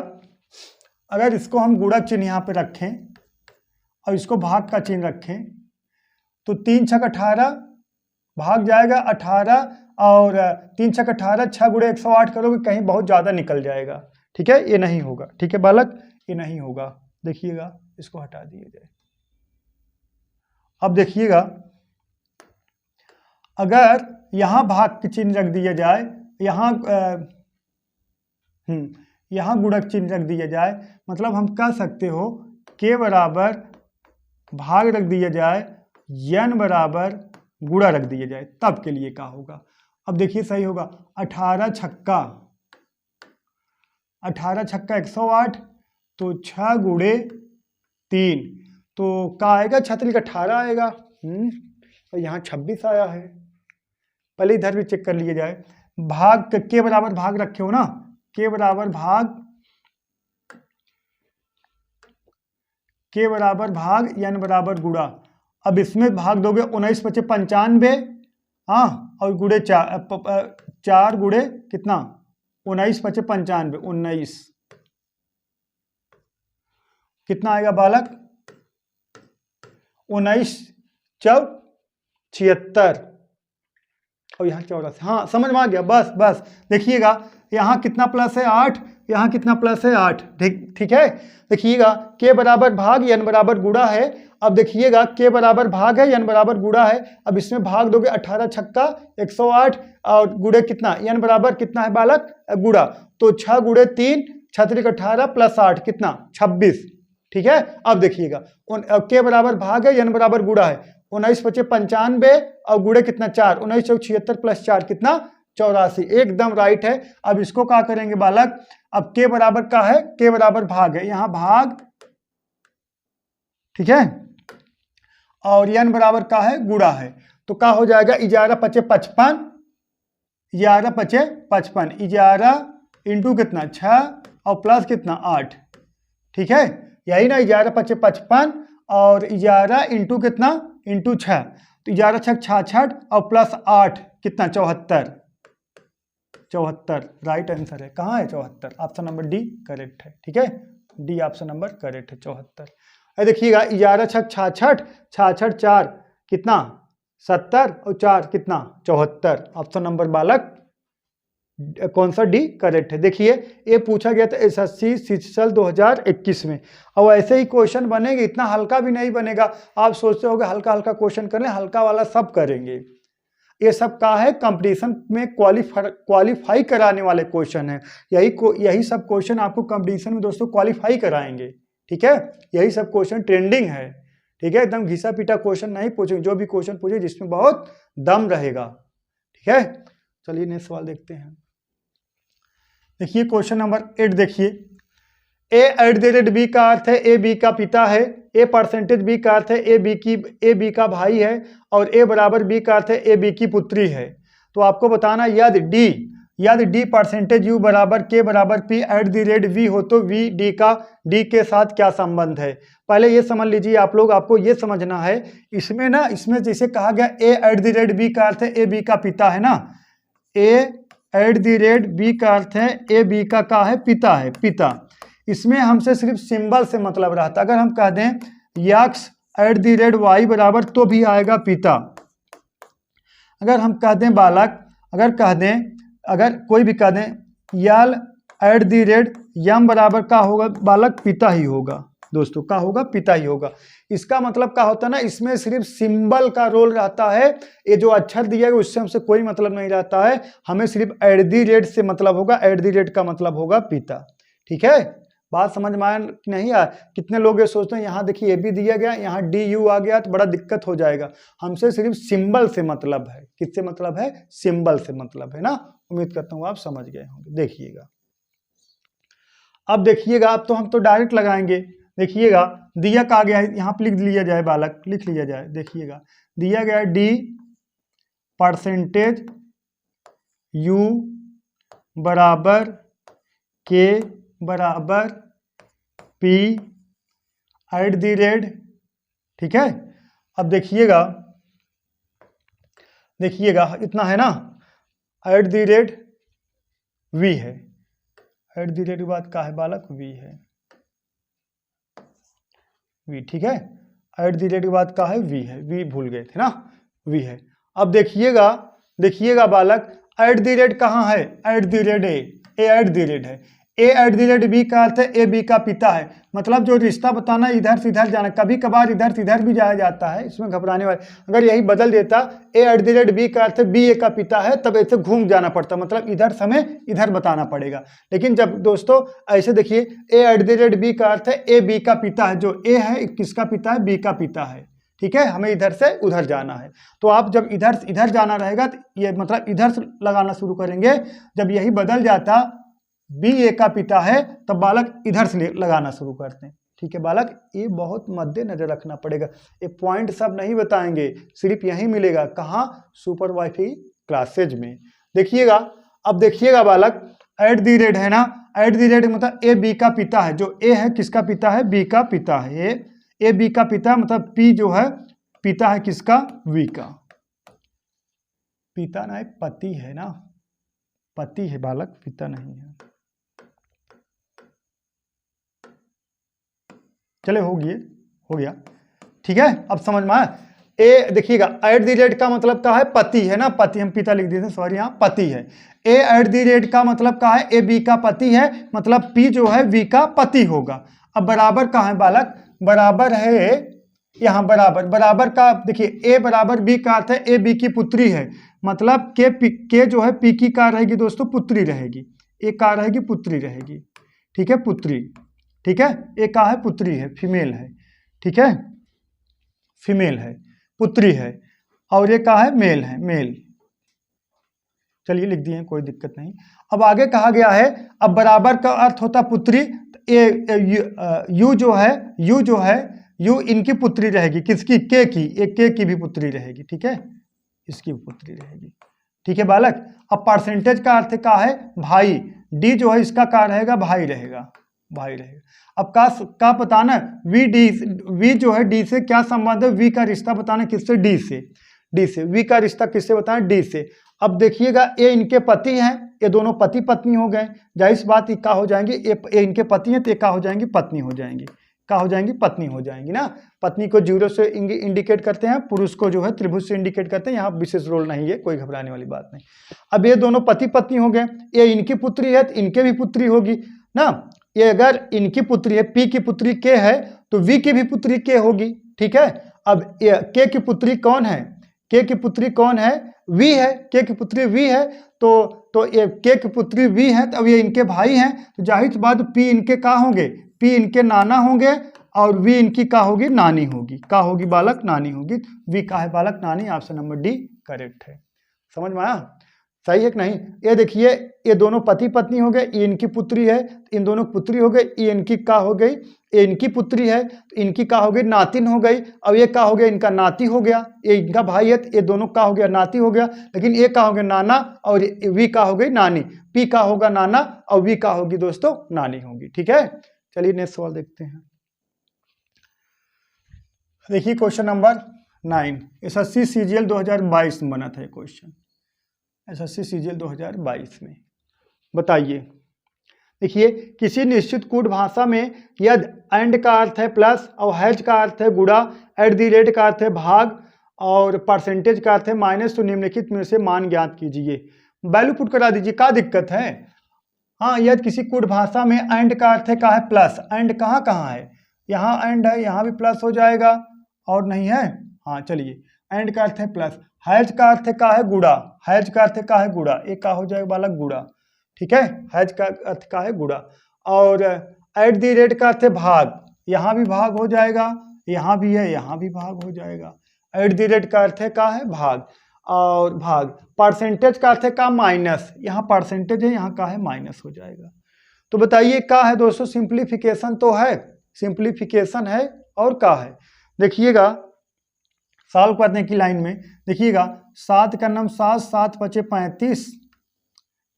अगर इसको हम गुणक चिन्ह यहां पे रखें और इसको भाग का चिन्ह रखें, तो 3 छक 18 भाग जाएगा 18, और 3 छक 18, 6 गुणे 108 करोगे कहीं बहुत ज्यादा निकल जाएगा। ठीक है, ये नहीं होगा। ठीक है बालक, ये नहीं होगा। देखिएगा, इसको हटा दिया जाए। अब देखिएगा, अगर यहां भाग के चिन्ह रख दिया जाए, यहां गुणक चिन्ह रख दिया जाए, मतलब हम कह सकते हो के बराबर भाग रख दिया जाए, n बराबर गुणा रख दिया जाए, तब के लिए क्या होगा। अब देखिए सही होगा, 18 छक्का 108, तो 6 गुणे 3, तो क्या आएगा, 36 का 18 आएगा। और यहाँ 26 आया है, पहले इधर भी चेक कर लिया जाए। भाग के बराबर भाग रखे हो ना, के बराबर भाग n बराबर गुणा। अब इसमें भाग दोगे 19 × 5 = 95, हाँ, और गुणे 4 गुणे कितना 19 × 5 = 95, 19 कितना आएगा बालक, 19 4 76, और यहाँ 84। हाँ समझ में आ गया, बस देखिएगा, यहाँ कितना प्लस है 8, यहाँ कितना प्लस है 8। ठीक है, देखिएगा के बराबर भाग n बराबर गुणा है। अब देखिएगा के बराबर भाग है, n बराबर गुणा है। अब इसमें भाग दोगे 18 छक्का 108, और गुणे कितना n बराबर कितना है बालक गुणा, तो 6 गुणे 3, 36 का 18 प्लस 8 कितना 26। ठीक है, अब देखिएगा के बराबर भाग है, n बराबर गुणा है, 19 × 5 = 95, और गुणे कितना 4, 19 × 76 प्लस 4 कितना 84, एकदम राइट है। अब इसको क्या करेंगे बालक, अब के बराबर का है, के बराबर भाग है, यहाँ भाग, ठीक है, और n बराबर का है गुणा है, तो क्या हो जाएगा 11 × 5 = 55, 11 × 5 = 55, 11 इंटू कितना 6 और प्लस कितना 8। ठीक है, यही ना, 11 × 5 = 55, और 11 इंटू कितना इंटू 6, तो 11 × 6 = 66, और प्लस 8 कितना 74, राइट आंसर है। कहाँ है 74, ऑप्शन नंबर डी करेक्ट है। ठीक है, डी ऑप्शन नंबर करेक्ट है, 74। अरे देखिएगा 11 × 6 = 66, 66 4 कितना 70, और 4 कितना 74, ऑप्शन नंबर बालक कौन सा डी करेक्ट है। देखिए ये पूछा गया था एसएससी शिक्षण 2021 में, और ऐसे ही क्वेश्चन बनेंगे, इतना हल्का भी नहीं बनेगा। आप सोचते होगे हल्का हल्का क्वेश्चन करें, हल्का वाला सब करेंगे, ये सब का है कंपटीशन में क्वालिफाई कराने वाले क्वेश्चन है। यही सब क्वेश्चन आपको कंपटीशन में दोस्तों क्वालिफाई कराएंगे, ठीक है। यही सब क्वेश्चन ट्रेंडिंग है, ठीक है। एकदम घिसा पीटा क्वेश्चन नहीं पूछेंगे, जो भी क्वेश्चन पूछे जिसमें बहुत दम रहेगा, ठीक है। चलिए नेक्स्ट सवाल देखते हैं। देखिए क्वेश्चन नंबर 8 देखिए, a@b का अर्थ है ए बी का पिता है, a% b का अर्थ है ए बी का भाई है, और a=b का अर्थ है ए बी की पुत्री है। तो आपको बताना यदि d %u बराबर k बराबर p @v हो तो v d के साथ क्या संबंध है। पहले ये समझ लीजिए आप लोग, आपको ये समझना है इसमें जैसे कहा गया a@b का अर्थ है ए बी का पिता है ना, a@b का अर्थ है ए बी का है पिता। इसमें हमसे सिर्फ सिंबल से मतलब रहता। अगर हम कह दें x@y बराबर तो भी आएगा पिता। अगर हम कह दें बालक, अगर कोई भी कह दें यल@m बराबर का होगा बालक पिता ही होगा दोस्तों, का होगा पिता ही होगा। इसका मतलब क्या होता है ना, इसमें सिर्फ सिंबल का रोल रहता है। ये जो अक्षर दिया है उससे हमसे कोई मतलब नहीं रहता है, हमें सिर्फ @ से मतलब होगा, @ का मतलब होगा पिता, ठीक है। बात समझ में आया कि नहीं आया। कितने लोग ये सोचते हैं यहाँ देखिए ये भी दिया गया, यहाँ DU आ गया तो बड़ा दिक्कत हो जाएगा। हमसे सिर्फ सिंबल से मतलब है। किससे मतलब है? सिंबल से मतलब है ना। उम्मीद करता हूँ आप समझ गए होंगे। देखिएगा अब देखिएगा, अब तो हम तो डायरेक्ट लगाएंगे। देखिएगा दिया कहा गया है, यहाँ पर लिख लिया जाए बालक, लिख लिया जाए। देखिएगा दिया गया है d%u बराबर k बराबर p @ ठीक है। अब देखिएगा इतना है ना, @ v है, @ के बाद का है बालक v है, v, ठीक है। @ के बाद का है v है, v भूल गए थे ना, v है। अब देखिएगा बालक @ कहाँ है, @ है। a@b का अर्थ है ए बी का पिता है, मतलब जो रिश्ता बताना इधर से इधर जाना, कभी कभार इधर से इधर भी जाया जाता है, इसमें घबराने वाले। अगर यही बदल देता a@b का अर्थ है b का पिता है, तब ऐसे घूम जाना पड़ता, मतलब इधर से हमें इधर बताना पड़ेगा। लेकिन जब दोस्तों ऐसे देखिए a@b का अर्थ है ए बी का पिता है, जो a है किसका पिता है, b का पिता है, ठीक है। हमें इधर से उधर जाना है, तो आप जब इधर जाना रहेगा तो ये मतलब इधर से लगाना शुरू करेंगे। जब यही बदल जाता b a का पिता है तब बालक इधर से लगाना शुरू करते हैं, ठीक है बालक। ये बहुत मद्देनजर रखना पड़ेगा, ये पॉइंट सब नहीं बताएंगे, सिर्फ यही मिलेगा कहाँ, सुपर वाईफाई क्लासेज में। देखिएगा अब देखिएगा बालक @ है ना, @ मतलब ए बी का पिता है, जो ए है किसका पिता है, बी का पिता है। ए बी का पिता मतलब पी जो है पिता है किसका, वी का। पिता ना पति है ना, पति है बालक, पिता नहीं है। चले हो गया, ठीक है। अब समझ में आया। ए देखिएगा @ का मतलब क्या है, पति है ना, पति, हम पिता लिख देते हैं, सॉरी यहाँ पति है। a@, का मतलब क्या है, ए बी का पति है, मतलब पी जो है वी का पति होगा। अब बराबर कहाँ है बालक, बराबर है यहाँ, बराबर का देखिए a=b का अर्थ है ए बी की पुत्री है, मतलब के जो है पी की का रहेगी दोस्तों, पुत्री रहेगी। ए का रहेगी पुत्री रहेगी, ठीक है, पुत्री, ठीक है। ए का है पुत्री है, फीमेल है, ठीक है, फीमेल है, पुत्री है। और ये का है मेल है, मेल। चलिए लिख दिए, कोई दिक्कत नहीं। अब आगे कहा गया है, अब बराबर का अर्थ होता पुत्री, यू जो है यू इनकी पुत्री रहेगी, किसकी, के की, एक के की भी पुत्री रहेगी, ठीक है, इसकी भी पुत्री रहेगी, ठीक है बालक। अब परसेंटेज का अर्थ का है भाई, डी जो है इसका का रहेगा, भाई रहेगा। अब का बताना वी जो है डी से क्या संबंध है, वी का रिश्ता बताना किससे, डी से। वी का रिश्ता किससे बताना, डी से। अब देखिएगा ये इनके पति हैं, ये दोनों पति पत्नी हो गए, जाहिर बात ये का हो जाएंगे, ये इनके पति हैं तो ये का हो जाएंगी, पत्नी हो जाएंगी, का हो जाएंगी, पत्नी हो जाएंगी ना। पत्नी को 0 से इंडिकेट करते हैं, पुरुष को जो है त्रिभुज से इंडिकेट करते हैं, यहाँ विशेष रोल नहीं है, कोई घबराने वाली बात नहीं। अब ये दोनों पति पत्नी हो गए, ये इनकी पुत्री है तो इनके भी पुत्री होगी ना। ये अगर इनकी पुत्री है, पी की पुत्री के है, तो वी की भी पुत्री के होगी, ठीक है। अब के की पुत्री कौन है, के की पुत्री कौन है? वी है, के की पुत्री वी है, तो ये के की पुत्री वी है, तो अब ये इनके भाई हैं, तो जाहिर सी बात पी इनके का होंगे? पी इनके नाना होंगे और वी इनकी का होगी? नानी होगी। का होगी बालक? नानी होगी। वी का है बालक? नानी। ऑप्शन नंबर डी करेक्ट है। समझ में आया? सही है कि नहीं? ये देखिए, ये दोनों पति पत्नी हो गए, ये इनकी पुत्री है, इन दोनों की पुत्री हो गई, ये इनकी का हो गई? ये इनकी पुत्री है, तो इनकी का हो गई? नातिन हो गई। अब ये का हो गया? इनका नाती हो गया। ये इनका भाई है, तो ये दोनों का हो गया? नाती हो गया। लेकिन ये का हो गया? नाना, और वी का हो गई? नानी। पी का होगा नाना और वी का होगी दोस्तों नानी होगी। ठीक है, चलिए नेक्स्ट सवाल देखते हैं। देखिए क्वेश्चन नंबर 9, एसएससी सीजीएल 2022 में बना था ये क्वेश्चन, एसएससी सीजीएल 2022 में। बताइए, देखिए, किसी निश्चित कूट भाषा में यदि एंड का अर्थ है प्लस और हैज का अर्थ है गुणा, एट दी रेट का अर्थ है भाग और परसेंटेज का अर्थ है माइनस, तो निम्नलिखित में से मान ज्ञात कीजिए। वैल्यू पुट करा दीजिए, क्या दिक्कत है? हाँ, यदि किसी कूट भाषा में एंड का अर्थ है क्या है? प्लस। एंड कहाँ कहाँ है? यहाँ एंड है, यहाँ भी प्लस हो जाएगा, और नहीं है? हाँ चलिए, एंड का अर्थ है प्लस। हैज का अर्थ का है गुड़ा, हैज का अर्थ का है गुड़ा, एक का हो जाएगा बालक? गुड़ा। ठीक है, हैज का अर्थ का है गुड़ा। और एट दी रेट का अर्थ है भाग, यहाँ भी भाग हो जाएगा, यहाँ भी है, यहाँ भी भाग हो जाएगा। एट दी रेट का अर्थ है का है? भाग, और भाग। परसेंटेज का अर्थ है का? माइनस, यहाँ परसेंटेज है, यहाँ का है? माइनस हो जाएगा। तो बताइए का है दोस्तों? सिंप्लीफिकेशन तो है, सिंप्लीफिकेशन है, और का है? देखिएगा सॉल्व करने की लाइन में, देखिएगा 7 का नम 7, 7 पचे 35।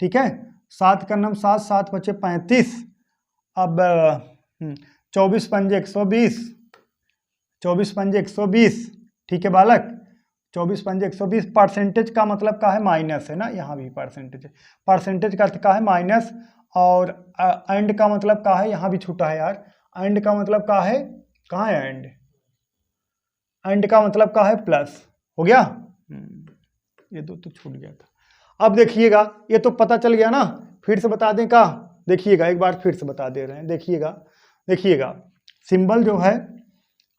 ठीक है, 7 का नम 7, 7 पचे 35। अब 24 पंजे 120, 24 पंजे 120। ठीक है बालक, 24 पंजे 120। परसेंटेज का मतलब का है? माइनस है ना, यहाँ भी परसेंटेज है। परसेंटेज का अर्थ का है? माइनस। और एंड का मतलब का है? यहाँ भी छूटा है यार, एंड का मतलब का है? कहाँ है एंड? एंड का मतलब का है? प्लस। हो गया, ये दो तो छूट गया था। अब देखिएगा, ये तो पता चल गया ना, फिर से बता दें का? देखिएगा, एक बार फिर से बता दे रहे हैं। देखिएगा, देखिएगा सिंबल जो है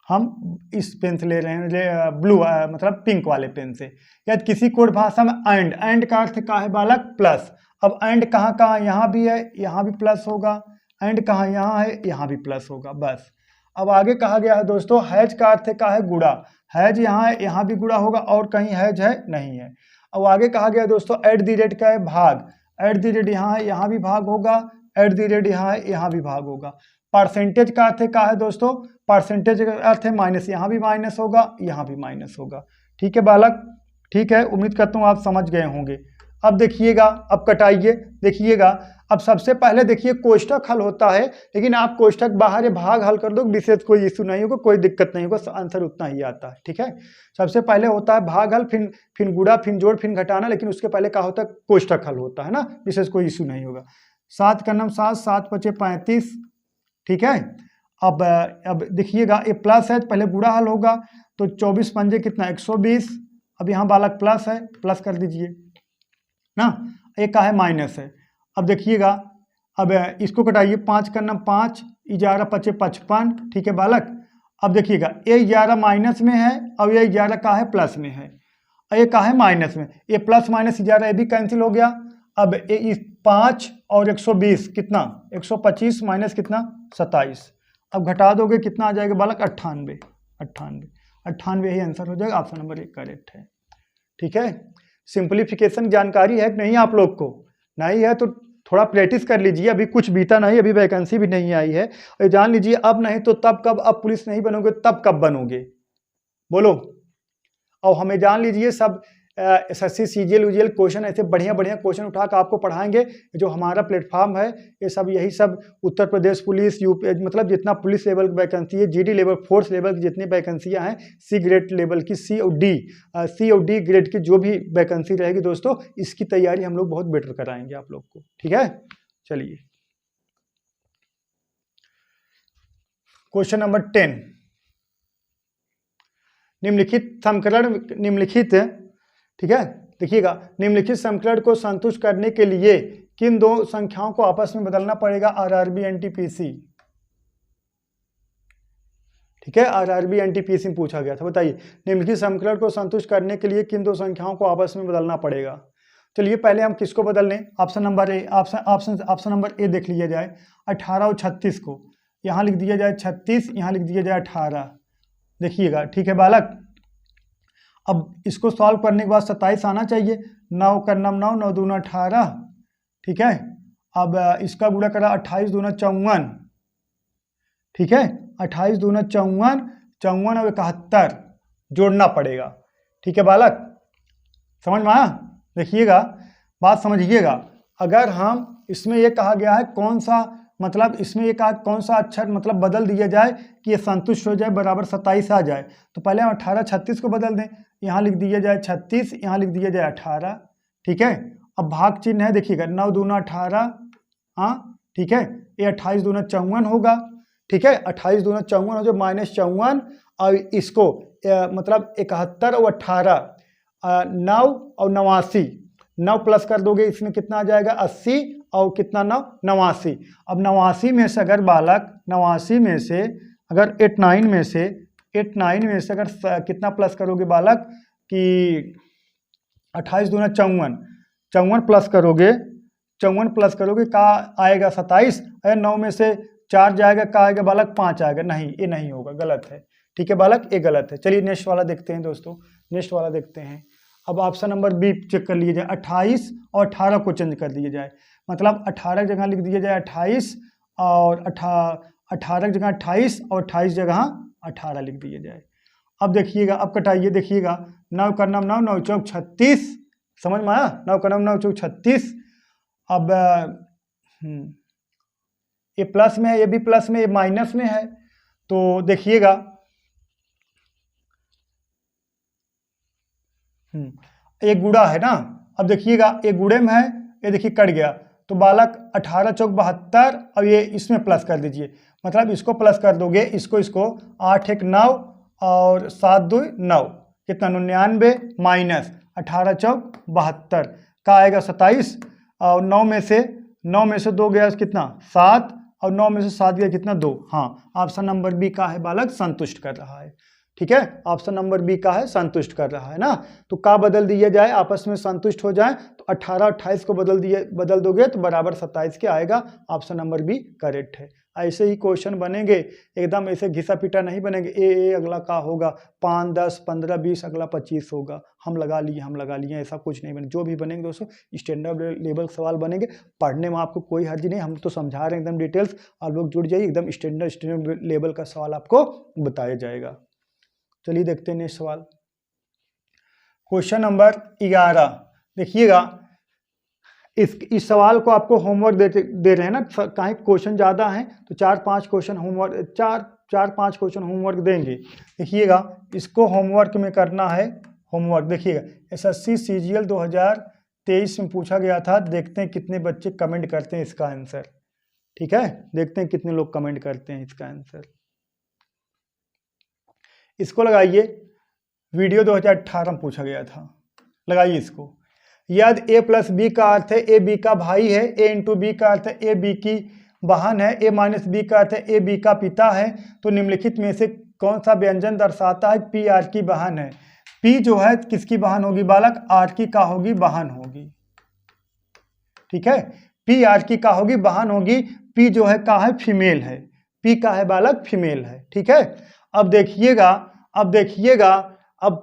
हम इस पेन से ले रहे हैं, ब्लू मतलब पिंक वाले पेन से। यदि किसी कोड भाषा में एंड, एंड का अर्थ का है बालक? प्लस। अब एंड कहाँ कहाँ? यहाँ भी है, यहाँ भी प्लस होगा। एंड कहाँ? यहाँ है, यहाँ भी प्लस होगा, बस। अब आगे कहा गया है दोस्तों, हैज का अर्थ का है? गुड़ा। हैज यहाँ है, यहाँ भी गुड़ा होगा, और कहीं हैज है? नहीं है। अब आगे कहा गया दोस्तों, एट दी रेट का है? भाग। एट दी रेट यहाँ है, यहाँ भी भाग होगा। एट दी रेट यहाँ है, यहाँ भी भाग होगा। परसेंटेज का अर्थ का है दोस्तों? परसेंटेज का अर्थ है माइनस, यहाँ भी माइनस होगा, यहाँ भी माइनस होगा। ठीक है बालक, ठीक है, उम्मीद करता हूँ आप समझ गए होंगे। अब देखिएगा, अब कटाइए, देखिएगा। अब सबसे पहले देखिए कोष्ठक हल होता है, लेकिन आप कोष्ठक बाहर या भाग हल कर दो, विशेष कोई इशू नहीं होगा, कोई दिक्कत नहीं होगा, आंसर उतना ही आता है। ठीक है, सबसे पहले होता है भाग हल, फिर गुणा, फिर जोड़, फिर घटाना, लेकिन उसके पहले क्या होता है? कोष्ठक हल होता है ना, विशेष कोई इशू नहीं होगा। 7 का नम 7, 7 पचे 35। ठीक है, अब देखिएगा, ये प्लस है, पहले गुणा हल होगा, तो 24 पंजे कितना? 120। अब यहाँ बालक प्लस है, प्लस कर दीजिए ना, एक का है? माइनस है। अब देखिएगा, अब इसको कटाइए, 5 का नम 5, 11 पचे 55। ठीक है बालक, अब देखिएगा, ये 11 माइनस में है, और ये 11 का है? प्लस में है, और ये का है? माइनस में। ये प्लस माइनस 11 ये भी कैंसिल हो गया। अब ये 5 और 120 कितना? 125 माइनस कितना? 27। अब घटा दोगे, कितना आ जाएगा बालक? 98। 98 ही आंसर हो जाएगा, ऑप्शन नंबर 1 करेक्ट है। ठीक है, सिंप्लीफिकेशन जानकारी है कि नहीं आप लोग को? नहीं है तो थोड़ा प्रैक्टिस कर लीजिए, अभी कुछ बीता नहीं, अभी वैकेंसी भी नहीं आई है, और जान लीजिए अब नहीं तो तब कब? अब पुलिस नहीं बनोगे तब कब बनोगे? बोलो। और हमें जान लीजिए सब एसएससी सीजीएल यूजीएल क्वेश्चन, ऐसे बढ़िया बढ़िया क्वेश्चन उठा कर आपको पढ़ाएंगे। जो हमारा प्लेटफॉर्म है, ये सब यही सब उत्तर प्रदेश पुलिस, यूपी, मतलब जितना पुलिस लेवल की वैकेंसी है, जीडी लेवल, फोर्स लेवल की जितनी वैकेंसियां हैं, सी ग्रेड लेवल की, सी और डी ग्रेड की जो भी वैकेंसी रहेगी दोस्तों, इसकी तैयारी हम लोग बहुत बेटर कराएंगे आप लोग को। ठीक है, चलिए क्वेश्चन नंबर 10, निम्नलिखित समीकरण, निम्नलिखित, ठीक है, देखिएगा, निम्नलिखित समीकरण को संतुष्ट करने के लिए किन दो संख्याओं को आपस में बदलना पड़ेगा? RRB NTPC. ठीक है, आरआरबी एनटीपीसी में पूछा गया था। बताइए निम्नलिखित समीकरण को संतुष्ट करने के लिए किन दो संख्याओं को आपस में बदलना पड़ेगा। चलिए पहले हम किसको बदल लें, option number A, option number A देख लिया जाए। 18 और 36 को यहाँ लिख दिया जाए 36, यहाँ लिख दिया जाए 18। देखिएगा, ठीक है बालक। अब इसको सॉल्व करने के बाद 27 आना चाहिए। 9 का 9 9, 9 दूना 18, ठीक है। अब इसका गुणा करा 28 दूना 54, ठीक है। 28 दूना 54, 54 और 71 जोड़ना पड़ेगा, ठीक है बालक, समझ में आया। देखिएगा, बात समझिएगा। अगर हम इसमें ये कहा गया है कौन सा, मतलब इसमें ये कहा कौन सा अक्षर मतलब बदल दिया जाए कि ये संतुष्ट हो जाए, बराबर 27 आ जाए, तो पहले हम 18 36 को बदल दें। यहाँ लिख दिया जाए 36, यहाँ लिख दिया जाए 18, ठीक है। अब भाग चिन्ह है, देखिएगा 9 दूना 18, हाँ ठीक है। ये 28 दूना 54 होगा, ठीक है। 28 दूना 54 हो जाए -54, और इसको मतलब 71 और 18, 9 और 89, 9 प्लस कर दोगे इसमें कितना आ जाएगा 80, और कितना 9 89। अब 89 में से अगर बालक 89 में से अगर 89 में से अगर कितना प्लस करोगे बालक कि 28 दूना 54, 54 प्लस करोगे, 54 प्लस करोगे का आएगा 27। अगर 9 में से 4 जाएगा का आएगा बालक 5 आएगा। नहीं, ये नहीं होगा, गलत है, ठीक है बालक, ये गलत है। चलिए नेक्स्ट वाला देखते हैं दोस्तों, नेक्स्ट वाला देखते हैं। अब ऑप्शन नंबर बी चेक कर लीजिए जाए। 28 और 18 को चेंज कर दिया जाए, मतलब 18 जगह लिख दिया जाए 28, और 18 जगह 28, और 28 जगह 18 लिख दिया जाए। अब देखिएगा, अब कटाइए, देखिएगा 9 का 9 9, 9 चौक 36, समझ में आया। 9 का 9 9 चौक 36। अब ये प्लस में है, ये भी प्लस में, ये माइनस में है, तो देखिएगा ये गुड़ा है ना। अब देखिएगा ये गुड़े में है, ये देखिए कट गया, तो बालक 18 चौक 72, और ये इसमें प्लस कर दीजिए, मतलब इसको प्लस कर दोगे, इसको 8 1 9, और 7 2 9, कितना 99, माइनस 18 चौक 72 का आएगा 27, और 9 में से 2 गया कितना 7, और 9 में से 7 गया कितना 2। हाँ, ऑप्शन नंबर बी का है बालक, संतुष्ट कर रहा है, ठीक है। ऑप्शन नंबर बी का है, संतुष्ट कर रहा है ना। तो का बदल दिया जाए, आपस में संतुष्ट हो जाए, तो 18 28 को बदल दोगे तो बराबर 27 के आएगा। ऑप्शन नंबर बी करेक्ट है। ऐसे ही क्वेश्चन बनेंगे, एकदम ऐसे घिसा पिटा नहीं बनेंगे। ए अगला का होगा 5 10 15 20, अगला 25 होगा, हम लगा लिए, ऐसा कुछ नहीं बने। जो भी बनेंगे दोस्तों स्टैंडर्ड लेवल सवाल बनेंगे, पढ़ने में आपको कोई हर्ज नहीं, हम तो समझा रहे हैं एकदम डिटेल्स, आप लोग जुड़ जाइए, एकदम स्टैंडर्ड लेवल का सवाल आपको बताया जाएगा। चलिए देखते हैं नेक्स्ट सवाल, क्वेश्चन नंबर 11। देखिएगा, इस सवाल को आपको होमवर्क दे रहे हैं ना, कहीं क्वेश्चन ज़्यादा हैं तो 4-5 क्वेश्चन होमवर्क, 4-5 क्वेश्चन होमवर्क देंगे। देखिएगा, इसको होमवर्क में करना है। होमवर्क देखिएगा, SSC CGL 2023 में पूछा गया था। देखते हैं कितने बच्चे कमेंट करते हैं इसका आंसर, ठीक है। देखते हैं कितने लोग कमेंट करते हैं इसका आंसर। इसको लगाइए, वीडियो 2018 में पूछा गया था, लगाइए इसको। यदि a प्लस बी का अर्थ है ए बी का भाई है, a इंटू बी का अर्थ है ए बी की बहन है, a माइनस बी का अर्थ है ए बी का पिता है, तो निम्नलिखित में से कौन सा व्यंजन दर्शाता है p r की बहन है। p जो है किसकी बहन होगी बालक, r की का होगी, बहन होगी, ठीक है। p r की का होगी, बहन होगी। p जो है का है, फीमेल है, p का है बालक, फीमेल है, ठीक है। अब देखिएगा, अब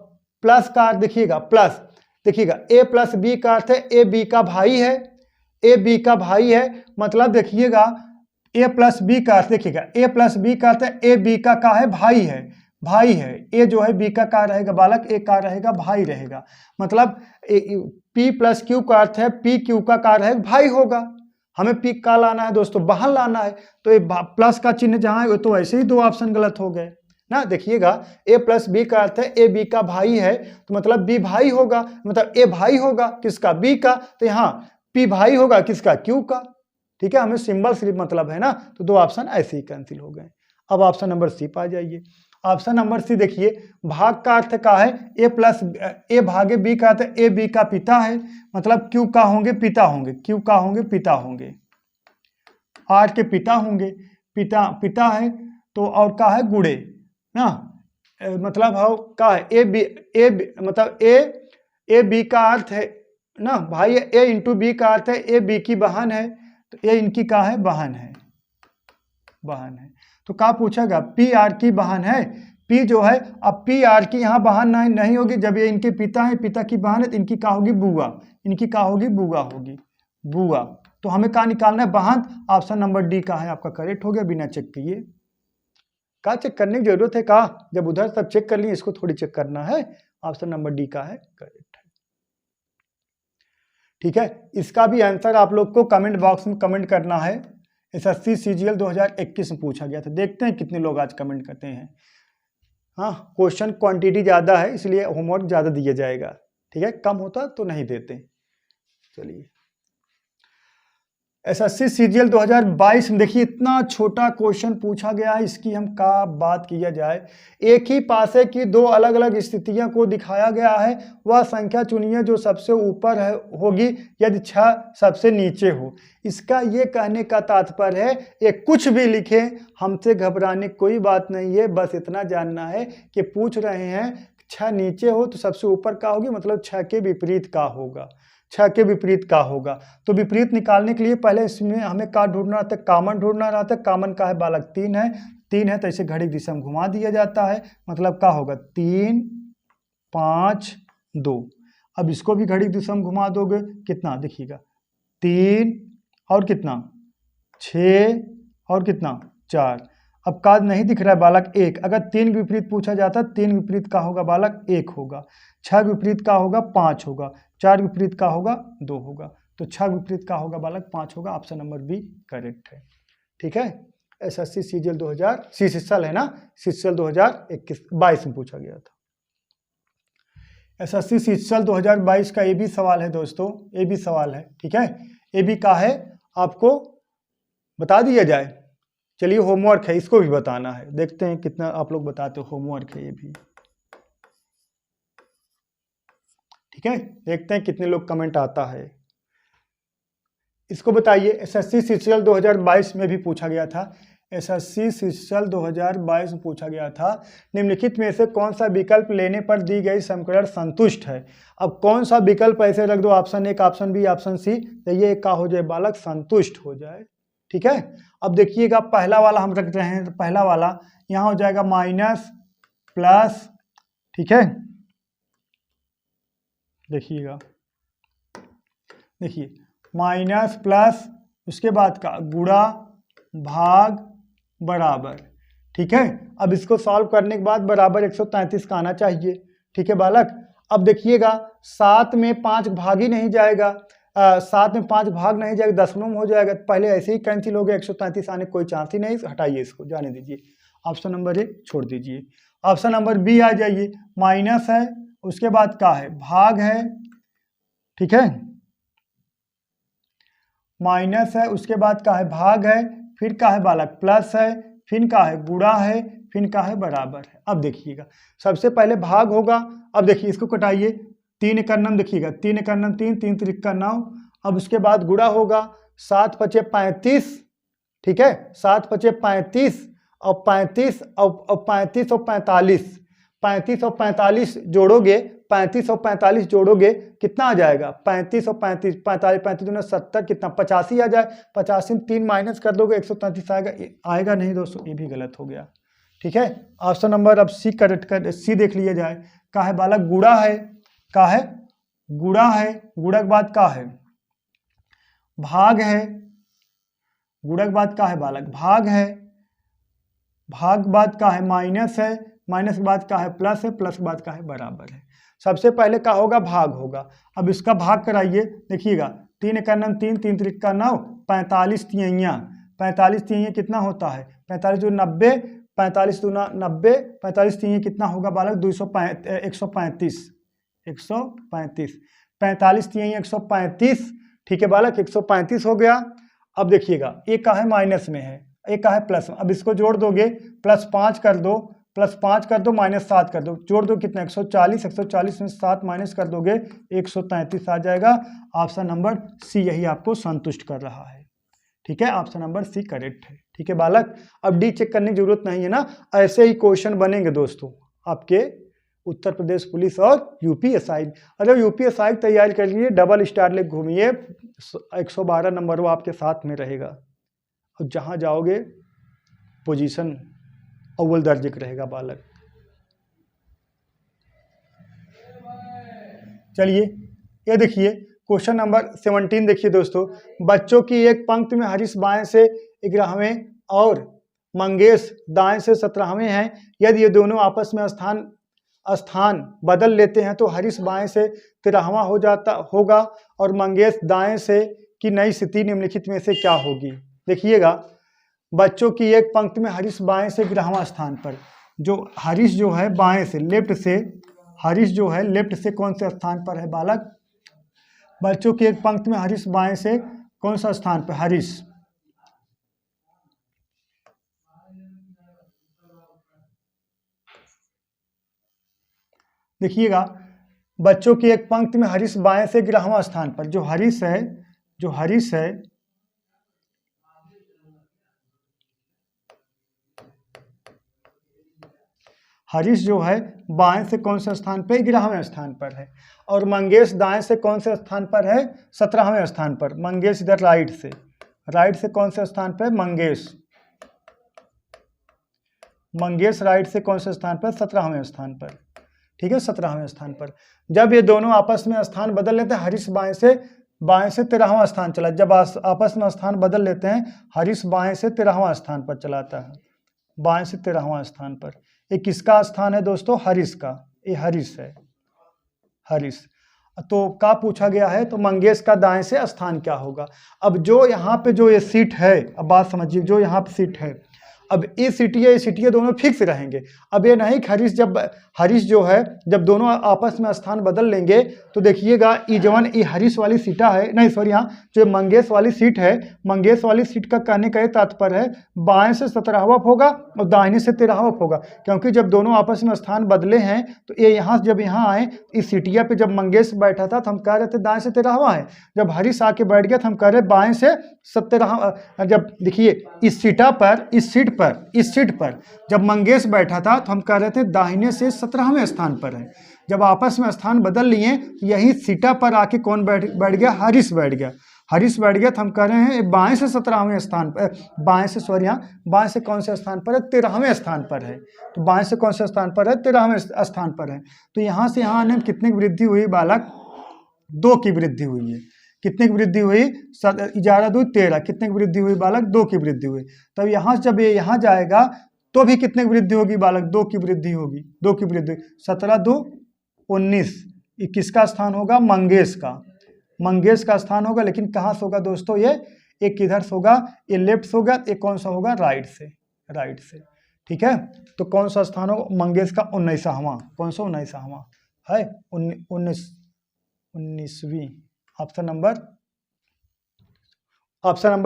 प्लस का अर्थ देखिएगा, प्लस देखिएगा a प्लस बी का अर्थ है ए बी का भाई है, ए बी का भाई है, मतलब देखिएगा a प्लस बी का अर्थ, देखिएगा a प्लस बी का अर्थ है ए बी का है, भाई है, भाई है। a जो है b का रहेगा बालक, a का रहेगा, भाई रहेगा, मतलब p प्लस क्यू का अर्थ है p क्यू का रहेगा, भाई होगा। हमें p का लाना है दोस्तों, बहन लाना है, तो प्लस का चिन्ह जहां है तो ऐसे ही 2 ऑप्शन गलत हो गए ना। देखिएगा a प्लस बी का अर्थ है ए बी का भाई है, तो मतलब b भाई होगा, मतलब a भाई होगा किसका, b का, तो यहाँ p भाई होगा किसका, q का, ठीक है। हमें सिंबल सिर्फ मतलब है ना, तो 2 ऑप्शन ऐसे ही कैंसिल हो गए। अब ऑप्शन नंबर सी पर आ जाइए। ऑप्शन नंबर सी देखिए, भाग का अर्थ का है ए प्लस ए भागे बी का अर्थ ए बी का पिता है, मतलब क्यू का होंगे, पिता होंगे, क्यू का होंगे, पिता होंगे, आर के पिता होंगे, पिता है तो, और का है गुड़े, ना, मतलब हाउ का है मतलब ए बी का अर्थ है ना भाई, ए इंटू बी का अर्थ है ए बी की बहन है, तो ए इनकी का है बहन है, बहन है। तो क्या पूछेगा, पी आर की बहन है, पी जो है, अब पी आर की यहाँ बहन नहीं होगी, जब ये इनके पिता है, पिता की बहन है, तो इनकी का होगी बुआ, इनकी का होगी बुआ होगी, बुआ। तो हमें क्या निकालना है, बहन। ऑप्शन नंबर डी का है आपका करेक्ट हो गया बिना चेक किए। का चेक करने की जरूरत है, का जब उधर सब चेक कर लिए, इसको थोड़ी चेक करना है। ऑप्शन नंबर डी का है करेक्ट है। ठीक है, इसका भी आंसर आप लोग को कमेंट बॉक्स में कमेंट करना है। एसएससी सीजीएल 2021 में पूछा गया था, देखते हैं कितने लोग आज कमेंट करते हैं। हाँ, क्वेश्चन क्वांटिटी ज़्यादा है इसलिए होमवर्क ज़्यादा दिया जाएगा, ठीक है, कम होता तो नहीं देते। चलिए, एसएससी सीजीएल 2022 में देखिए इतना छोटा क्वेश्चन पूछा गया है, इसकी हम का बात किया जाए। एक ही पासे की दो अलग अलग स्थितियों को दिखाया गया है, वह संख्या चुनिए जो सबसे ऊपर है होगी यदि 6 सबसे नीचे हो। इसका ये कहने का तात्पर्य है, ये कुछ भी लिखे हमसे घबराने कोई बात नहीं है, बस इतना जानना है कि पूछ रहे हैं 6 नीचे हो तो सबसे ऊपर का होगी, मतलब 6 के विपरीत का होगा, 6 के विपरीत का होगा। तो विपरीत निकालने के लिए पहले इसमें हमें का ढूंढना रहता है, कॉमन ढूंढना रहता है। कॉमन का है बालक 3 है, 3 है तो इसे घड़ी की दिशा में घुमा दिया जाता है, मतलब क्या होगा 3 5 2। अब इसको भी घड़ी की दिशा में घुमा दोगे, कितना देखिएगा 3 और कितना 6 और कितना 4। अब का नहीं दिख रहा है बालक 1, अगर 3 विपरीत पूछा जाता 3 विपरीत का होगा बालक 1 होगा, 6 विपरीत का होगा 5 होगा, 4 विपरीत का होगा 2 होगा, तो 6 विपरीत का होगा बालक 5 होगा। ऑप्शन नंबर बी करेक्ट है। ठीक है, एसएससी सीजीएल 2000 सीजीएल है ना, सीजीएल 2021-22 में पूछा गया था। एसएससी सीजीएल 2022 का ये भी सवाल है दोस्तों, ये भी सवाल है। ठीक है, ये भी का है आपको बता दिया जाए। चलिए, होमवर्क है, इसको भी बताना है, देखते हैं कितना आप लोग बताते हो। होमवर्क है ये भी, ठीक है, देखते हैं कितने लोग कमेंट आता है। इसको बताइए, एसएससी सीजीएल 2022 में भी पूछा गया था, एसएससी सीजीएल 2022 में पूछा गया था, निम्नलिखित में से कौन सा विकल्प लेने पर दी गई समीकरण संतुष्ट है। अब कौन सा विकल्प ऐसे रख दो, option 1, option B, option C, तो ये का हो जाए बालक संतुष्ट हो जाए। ठीक है, अब देखिएगा पहला वाला हम रख रहे हैं, तो पहला वाला यहाँ हो जाएगा माइनस प्लस। ठीक है, देखिएगा, देखिए माइनस प्लस, उसके बाद का गुणा भाग बराबर। ठीक है, अब इसको सॉल्व करने के बाद बराबर 133 का आना चाहिए। ठीक है बालक, अब देखिएगा 7 में 5 भाग ही नहीं जाएगा, 7 में 5 भाग नहीं जाएगा, दशमलव में हो जाएगा, पहले ऐसे ही कैंसिल हो गया, 133 आने कोई चांस ही नहीं, हटाइए इसको, जाने दीजिए। ऑप्शन नंबर 1 छोड़ दीजिए। ऑप्शन नंबर बी आ जाइए, माइनस है, उसके बाद का है भाग है। ठीक है, माइनस है, उसके बाद का है भाग है, फिर का है बालक प्लस है, फिर का है गुणा है, फिर का है बराबर है। अब देखिएगा सबसे पहले भाग होगा, अब देखिए इसको कटाइए, 3 एकर नम, देखिएगा 3 एकर नम 3, 3 त्रिका 9। अब उसके बाद गुणा होगा, 7 पचे 35। ठीक है, 7 पचे 35 और 35 और 35 और 45, 35 और 45 जोड़ोगे, 35 और 45 जोड़ोगे कितना आ जाएगा, 35 और 35, 45 35 दूना 70, कितना 85 आ जाए, 85 में 3 माइनस कर दोगे 133 आएगा, आएगा नहीं दोस्तों, ये भी गलत हो गया। ठीक है, ऑप्शन नंबर अब सी करेक्ट कर, सी देख लिया जाए, का है बालक गुणा है, का है गुणा है, गुणा के बाद का है भाग है, गुणा के बाद का है बालक भाग है, भाग के बाद का है माइनस है, माइनस के बाद का है प्लस है, प्लस के बाद का है बराबर है। सबसे पहले का होगा भाग होगा, अब इसका भाग कराइए, देखिएगा 3 एकर नम 3, 3 त्रिका 9, 45 तिहैया, 45 तिहैया कितना होता है, 45 जो 90, 45 दूना 90, 45 तिहैया कितना होगा बालक 135, 135, 45 तिहैया 135। ठीक है बालक, 135 हो गया। अब देखिएगा एक का है माइनस में है, एक का है प्लस में, अब इसको जोड़ दोगे, प्लस 5 कर दो, प्लस 5 कर दो, माइनस 7 कर दो, जोड़ दो कितना 140, 140 में 7 माइनस कर दोगे 133 आ जाएगा। ऑप्शन नंबर सी यही आपको संतुष्ट कर रहा है। ठीक है, ऑप्शन नंबर सी करेक्ट है। ठीक है बालक। अब डी चेक करने की जरूरत नहीं है ना, ऐसे ही क्वेश्चन बनेंगे दोस्तों आपके उत्तर प्रदेश पुलिस और यूपीएसआई। अगर यूपीएसआई तैयारी कर लिए, डबल स्टार लेके घूमिए, 112 नंबर वो आपके साथ में रहेगा और जहां जाओगे पोजीशन अव्वल दर्जे का रहेगा बालक। चलिए ये देखिए क्वेश्चन नंबर 17 देखिए दोस्तों, बच्चों की एक पंक्ति में हरीश बाएं से 11वें और मंगेश दाएं से 17वें हैं। यदि ये दोनों आपस में स्थान बदल लेते हैं तो हरीश बाएं से 13वां होगा और मंगेश दाएं से की नई स्थिति निम्नलिखित में से क्या होगी। देखिएगा बच्चों की एक पंक्ति में हरीश बाएं से 11वां स्थान पर, जो हरीश जो है बाएं से लेफ्ट से, हरीश जो है लेफ्ट से कौन से स्थान पर है बालक। बच्चों की एक पंक्ति में हरीश बाएं से कौन सा स्थान पर, हरीश देखिएगा बच्चों की एक पंक्ति में हरीश बाएं से 11वां स्थान पर, जो हरीश है हरीश जो है बाएं से कौन से स्थान पे, 11वें स्थान पर है और मंगेश दाएं से कौन से स्थान पर है, 17वें स्थान पर। मंगेश इधर राइट से कौन से स्थान पर, मंगेश राइट से कौन से स्थान पर, 17वें स्थान पर। ठीक है 17वें स्थान पर। जब ये दोनों आपस में स्थान बदल लेते हैं, हरीश बाएं से 13वां स्थान चला, जब आपस में स्थान बदल लेते हैं हरीश बाएं से 13वां स्थान पर चलाता है, बाएं से 13वां स्थान पर। ये किसका स्थान है दोस्तों, हरीश का, ये हरीश है, हरीश। तो क्या पूछा गया है, तो मंगेश का दाएं से स्थान क्या होगा। अब जो यहाँ पे जो ये सीट है, अब बात समझिए, जो यहाँ पे सीट है, अब ये सीटियाँ दोनों फिक्स रहेंगे। अब ये नहीं हरीश जो है जब दोनों आपस में स्थान बदल लेंगे तो देखिएगा ये हरीश वाली सीटा है, नहीं सॉरी, यहाँ जो मंगेश वाली सीट है, मंगेश वाली सीट का कहने का ये तात्पर्य है बाएं से 17वां होगा और दाहिने से 13वां होगा, क्योंकि जब दोनों आपस में स्थान बदले हैं तो ये जब यहाँ आए इस सीटिया पे, जब मंगेश बैठा था तो हम कह रहे थे दाएं से 13वां है, जब हरीश आके बैठ गया तो हम कह रहे बाएं से 17वां। जब देखिए इस सीट पर जब मंगेश बैठा था तो हम कह रहे थे दाहिने से 17वें स्थान पर है। जब आपस में स्थान बदल लिए यही सीटा पर आके कौन बैठ गया, हरीश बैठ गया तो हम कह रहे हैं बाएं से 17वें स्थान पर, बाएं से कौन से स्थान पर है, 13वें स्थान पर है। तो बाएं से कौन से स्थान पर है, 13वें स्थान पर है। तो यहाँ से यहाँ आने में कितने की वृद्धि हुई बालक, 2 की वृद्धि हुई है। कितने की वृद्धि हुई, 11 2 13, कितने की वृद्धि हुई बालक, 2 की वृद्धि हुई। तब यहाँ जब ये यहाँ जाएगा तो भी कितने की वृद्धि होगी बालक, 2 की वृद्धि होगी, 2 की वृद्धि। 17 2 19, ये किसका स्थान होगा, मंगेश का स्थान होगा। लेकिन कहाँ से होगा दोस्तों, ये किधर से होगा, ये लेफ्ट से होगा, ये कौन सा होगा, राइट से। ठीक है, तो कौन सा स्थान होगा, मंगेश का 19वां, कौन सा 19वां है, 19वीं। ऑप्शन नंबर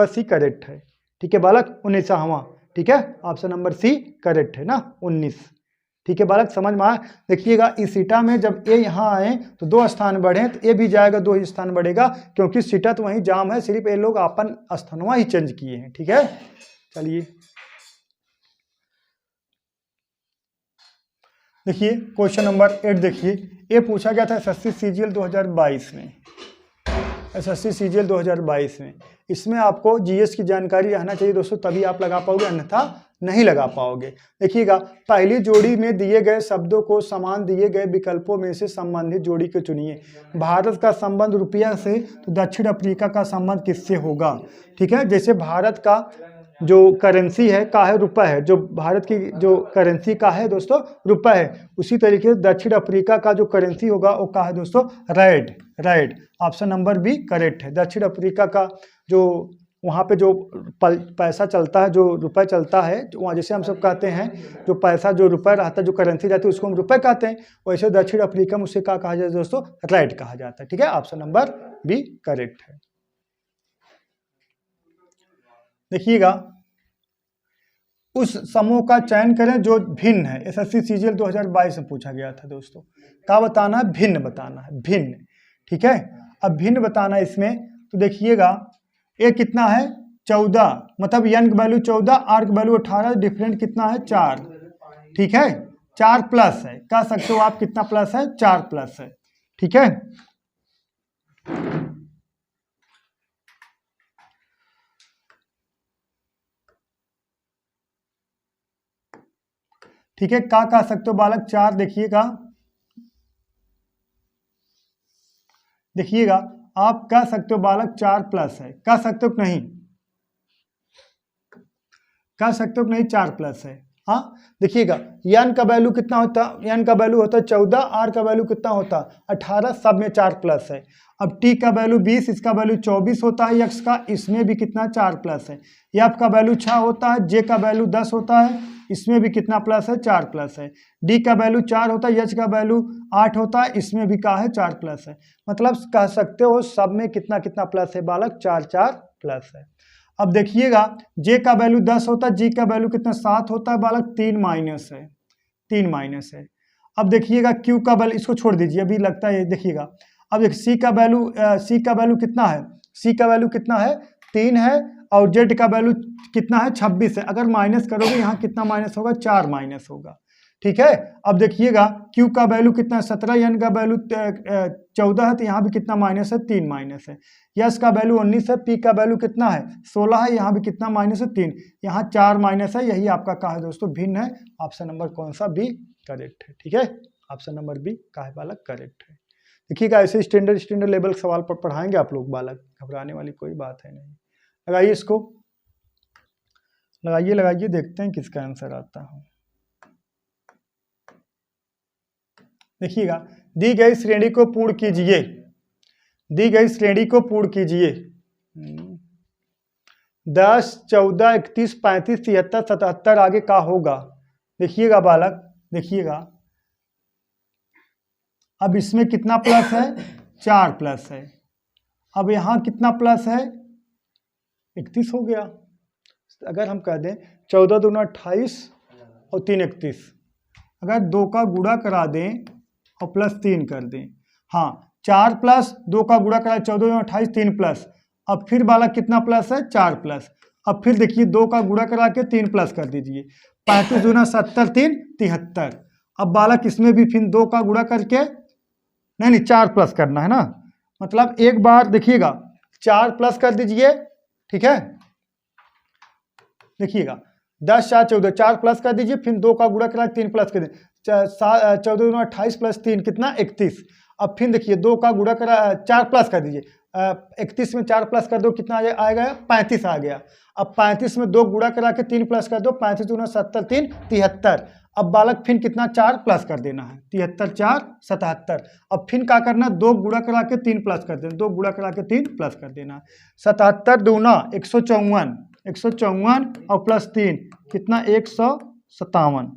सी करेक्ट है। ठीक है बालक, 19वां। ठीक है, ऑप्शन नंबर सी करेक्ट है ना, 19। ठीक है बालक, समझ में आया। देखिएगा इस सीटा में जब ये यहाँ आए तो 2 स्थान बढ़े, तो ये भी जाएगा, 2 ही स्थान बढ़ेगा, क्योंकि सीटा तो वहीं जाम है, सिर्फ ये लोग अपन स्थानवा ही चेंज किए हैं। ठीक है, चलिए देखिए क्वेश्चन नंबर 8 देखिए, ये पूछा गया था एसएससी सीजीएल 2022 में, एसएससी सीजीएल 2022 में। इसमें आपको जीएस की जानकारी रहना चाहिए दोस्तों, तभी आप लगा पाओगे, अन्यथा नहीं लगा पाओगे। देखिएगा पहली जोड़ी में दिए गए शब्दों को समान दिए गए विकल्पों में से संबंधित जोड़ी को चुनिए। भारत का संबंध रुपया से तो दक्षिण अफ्रीका का संबंध किससे होगा। ठीक है, जैसे भारत का जो करेंसी है का है, रुपया है, जो भारत की जो करेंसी का है दोस्तों रुपया है, उसी तरीके से दक्षिण अफ्रीका का जो करेंसी होगा वो का है दोस्तों, रेड। ऑप्शन नंबर बी करेक्ट है। दक्षिण अफ्रीका का जो वहाँ पे जो पैसा चलता है, जो रुपया चलता है, वहाँ जैसे हम सब कहते हैं जो पैसा जो रुपया रहता है, जो करेंसी रहती है उसको हम रुपये कहते हैं, वैसे दक्षिण अफ्रीका में उसे क्या कहा जाता है दोस्तों, रेड कहा जाता है। ठीक है, ऑप्शन नंबर बी करेक्ट है। देखिएगा उस समूह का चयन करें जो भिन्न है। एसएससी सीजीएल 2022 में पूछा गया था दोस्तों, क्या बताना है, भिन्न बताना है, भिन्न। ठीक है, अब भिन्न बताना इसमें तो देखिएगा ये कितना है, 14 मतलब n का वैल्यू 14, r का वैल्यू 18, डिफरेंट कितना है 4। ठीक है, 4 प्लस है, कह सकते हो आप कितना प्लस है, 4 प्लस है। ठीक है, ठीक है, क्या कह सकते हो बालक 4, देखिएगा देखिएगा आप कह सकते हो बालक 4 प्लस है, कह सकते हो कि नहीं, कह सकते हो कि नहीं 4 प्लस है। हाँ, देखिएगा n का वैल्यू कितना होता है, n का वैल्यू होता है 14, r का वैल्यू कितना होता है 18, सब में 4 प्लस है। अब t का वैल्यू 20, इसका वैल्यू 24 होता है x का, इसमें भी कितना 4 प्लस है। f का वैल्यू 6 होता है, j का वैल्यू 10 होता है, इसमें भी कितना प्लस है 4 प्लस है। d का वैल्यू 4 होता है, h का वैल्यू 8 होता है, इसमें भी क्या है 4 प्लस है। मतलब कह सकते हो सब में कितना कितना प्लस है बालक, 4 4 प्लस है। अब देखिएगा j का वैल्यू 10 होता है, g का वैल्यू कितना 7 होता है बालक, 3 माइनस है, 3 माइनस है। अब देखिएगा q का वैल्यू, इसको छोड़ दीजिए अभी लगता है, देखिएगा अब देख c का वैल्यू कितना है, c का वैल्यू कितना है 3 है, और z का वैल्यू कितना है 26 है। अगर माइनस करोगे यहाँ कितना माइनस होगा, 4 माइनस होगा। ठीक है, अब देखिएगा q का वैल्यू कितना है 17, n का वैल्यू 14 है, तो यहाँ भी कितना माइनस है, 3 माइनस है। यस का वैल्यू 19 है, p का वैल्यू कितना है 16 है, यहाँ भी कितना माइनस है 3, यहाँ 4 माइनस है। यही आपका कहा है दोस्तों भिन्न है। ऑप्शन नंबर कौन सा, बी करेक्ट है। ठीक है, ऑप्शन नंबर बी का है बालक करेक्ट है। देखिएगा ऐसे स्टैंडर्ड लेवल के सवाल पर पढ़ाएंगे आप लोग बालक, घबराने वाली कोई बात है नहीं। लगाइए इसको, लगाइए देखते हैं किसका आंसर आता है। देखिएगा दी गई श्रेणी को पूर्ण कीजिए, दी गई श्रेणी को पूर्ण कीजिए। 10, 14, 31, 35, 73, 77 आगे का होगा। देखिएगा बालक, देखिएगा अब इसमें कितना प्लस है, 4 प्लस है। अब यहाँ कितना प्लस है, 31 हो गया। अगर हम कह दें 14 दूना 28 और 3 31, अगर 2 का गुणा करा दें और प्लस 3 कर दें, हाँ 4 प्लस 2 का गुणा करा 14 दूना 28, 3 प्लस, अब फिर बालक कितना प्लस है, 4 प्लस। अब फिर देखिए 2 का गुणा करा के 3 प्लस कर दीजिए, 35 दूना 70, 3 73। अब बालक इसमें भी फिर 2 का गुणा करके, नहीं 4 प्लस करना है ना, मतलब एक बार देखिएगा 4 प्लस कर दीजिए। ठीक है, देखिएगा 10 4 14, 4 प्लस कर दीजिए, फिर 2 का गुणा करा 3 प्लस कर दीजिए, 14 दूना 28 प्लस 3 कितना 31। अब फिर देखिए 2 का गुणा करा 4 प्लस कर दीजिए, 31 में 4 प्लस कर दो कितना आएगा 35 आ गया। अब 35 में 2 गुणा करा के 3 प्लस कर दो, 35 दूना 70, 3 73। अब बालक फिर कितना 4 प्लस कर देना है, 73 4 77। अब फिर क्या करना, 2 गुणा करा के 3 प्लस कर देना, 2 गुणा करा के 3 प्लस कर देना। 77 दूना 154, 154 और प्लस 3 कितना 157,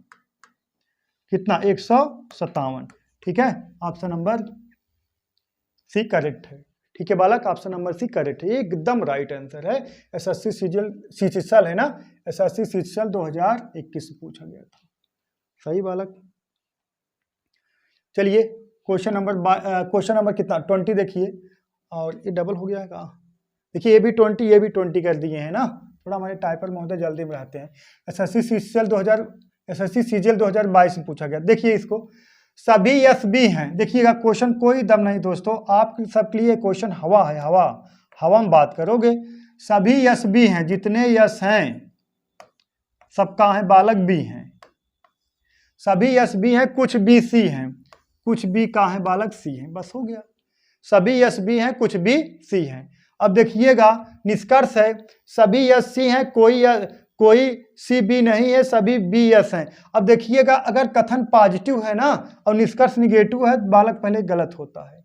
कितना 157। ठीक है, ऑप्शन नंबर सी करेक्ट है। ठीक है बालक, ऑप्शन नंबर सी करेक्ट है, ये एकदम राइट आंसर है। एसएससी सीजीएल है ना, एसएससी सीजीएल 2021 से पूछा गया था। सही बालक। चलिए क्वेश्चन नंबर कितना 20 देखिए, और ये डबल हो गया है का, देखिए ये भी 20 ये भी 20 कर दिए हैं ना, थोड़ा हमारे टाइपर महोदय जल्दी में रहते हैं। एसएससी सीजीएल 2022 में पूछा गया। देखिए इसको, सभी यस बी हैं। देखिएगा क्वेश्चन कोई दम नहीं दोस्तों, आप सबके लिए क्वेश्चन हवा है, हवा में बात करोगे। सभी यस बी हैं, जितने यस हैं सबका है बालक बी हैं। सभी यस बी हैं, कुछ बी सी हैं, कुछ बी का है बालक सी है, बस हो गया। सभी यस बी हैं, कुछ बी सी हैं। अब देखिएगा निष्कर्ष है, सभी यस सी हैं, कोई सी बी नहीं है, सभी बी यस हैं। अब देखिएगा अगर कथन पॉजिटिव है ना और निष्कर्ष निगेटिव है, बालक पहले गलत होता है,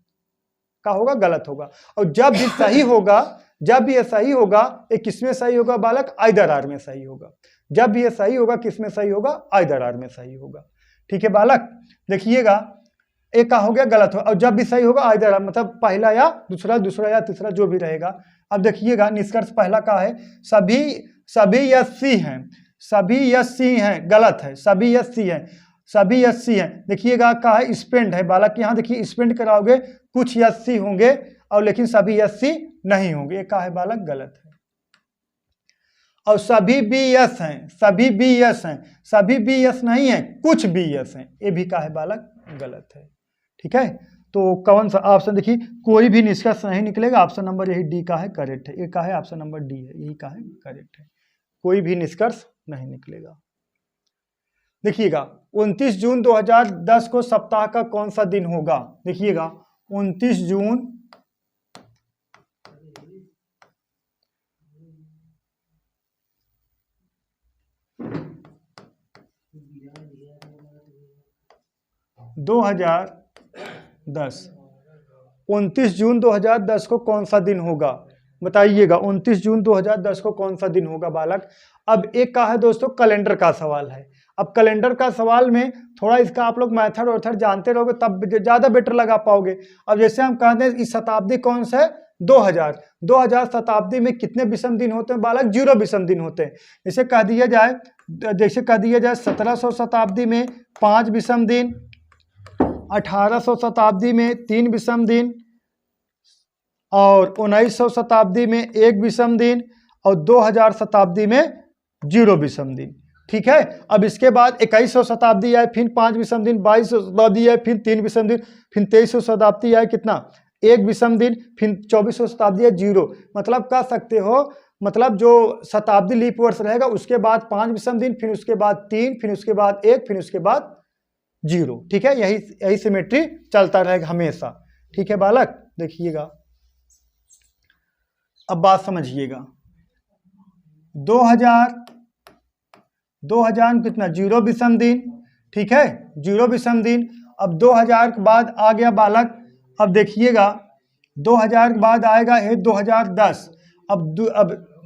क्या होगा, गलत होगा। और जब भी सही होगा, जब भी ये सही होगा, ये किसमें सही होगा बालक, आइदर आर में सही होगा। जब भी ये सही होगा, किसमें सही होगा, आइदर आर में सही होगा। ठीक है बालक, देखिएगा एक का हो गया गलत हो, और जब भी सही होगा आइदर आर, मतलब पहला या दूसरा या तीसरा जो भी रहेगा। अब देखिएगा निष्कर्ष पहला का है, सभी यस सी हैं, सभी यस सी हैं, गलत है, सभी यस सी हैं, सभी यस सी हैं। देखिएगा का है स्पेंड है बालक, यहाँ देखिए स्पेंड कराओगे कुछ यस सी होंगे और लेकिन सभी यस सी नहीं होंगे, ये का है बालक गलत है। और सभी बी एस हैं, सभी बी एस हैं, सभी बी एस नहीं है, कुछ बी एस हैं, ये भी का है बालक गलत है। ठीक है, तो कौन सा ऑप्शन देखिए, कोई भी निष्कर्ष नहीं निकलेगा, ऑप्शन नंबर यही डी का है करेक्ट है, ये का है ऑप्शन नंबर डी है, यही का है करेक्ट है, कोई भी निष्कर्ष नहीं निकलेगा। देखिएगा 29 जून 2010 को सप्ताह का कौन सा दिन होगा? देखिएगा 29 जून 2010, 29 जून 2010 को कौन सा दिन होगा बताइएगा। 29 जून 2010 को कौन सा दिन होगा बालक? अब एक का है दोस्तों कैलेंडर का सवाल है। अब कैलेंडर का सवाल में थोड़ा इसका आप लोग मैथड वैथड जानते रहोगे तब ज़्यादा बेटर लगा पाओगे। अब जैसे हम कहते हैं इस शताब्दी कौन सा है? 2000 शताब्दी में कितने विषम दिन होते हैं बालक? 0 विषम दिन होते हैं। जैसे कह दिया जाए 1700 शताब्दी में 5 विषम दिन, 1800 शताब्दी में 3 विषम दिन, और 1900 शताब्दी में 1 विषम दिन, और 2000 शताब्दी में 0 विषम दिन। ठीक है, अब इसके बाद 2100 शताब्दी आए, फिर 5 विषम दिन, 2200 शताब्दी आए, फिर 3 विषम दिन, फिर 2300 शताब्दी आए कितना? 1 विषम दिन, फिर 2400 शताब्दी आए 0। मतलब कह सकते हो मतलब जो शताब्दी लीप वर्ष रहेगा उसके बाद 5 विषम दिन, फिर उसके बाद 3, फिर उसके बाद 1, फिर उसके बाद 0। ठीक है, यही सिमेट्री चलता रहेगा हमेशा। ठीक है बालक, देखिएगा अब बात समझिएगा। 2000 कितना? 0 विषम दिन। ठीक है, 0 विषम दिन। अब 2000 के बाद आ गया बालक, अब देखिएगा 2000 के बाद आएगा है 2010। अब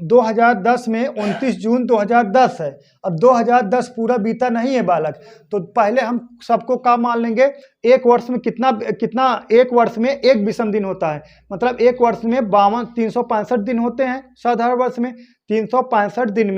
2010 में 29 जून 2010 है। अब 2010 पूरा बीता नहीं है बालक, तो पहले हम सबको क्या मान लेंगे? एक वर्ष में कितना एक वर्ष में 1 विषम दिन होता है। मतलब एक वर्ष में 365 दिन होते हैं। साधारण वर्ष में 365 दिन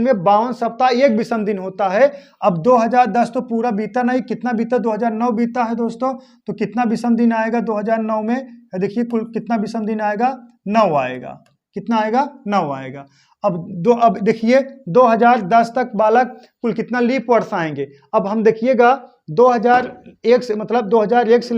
में 52 सप्ताह 1 विषम दिन होता है। अब 2010 तो पूरा बीता नहीं, कितना बीता? 2009 बीता है दोस्तों। तो कितना विषम दिन आएगा 2009 में? देखिए कुल कितना विषम दिन आएगा? 9 आएगा। कितना आएगा? 9 आएगा। अब देखिए 2010 तक बालक कुल कितना लीप वर्ष आएंगे? अब हम देखिएगा 2001 से मतलब 2001 से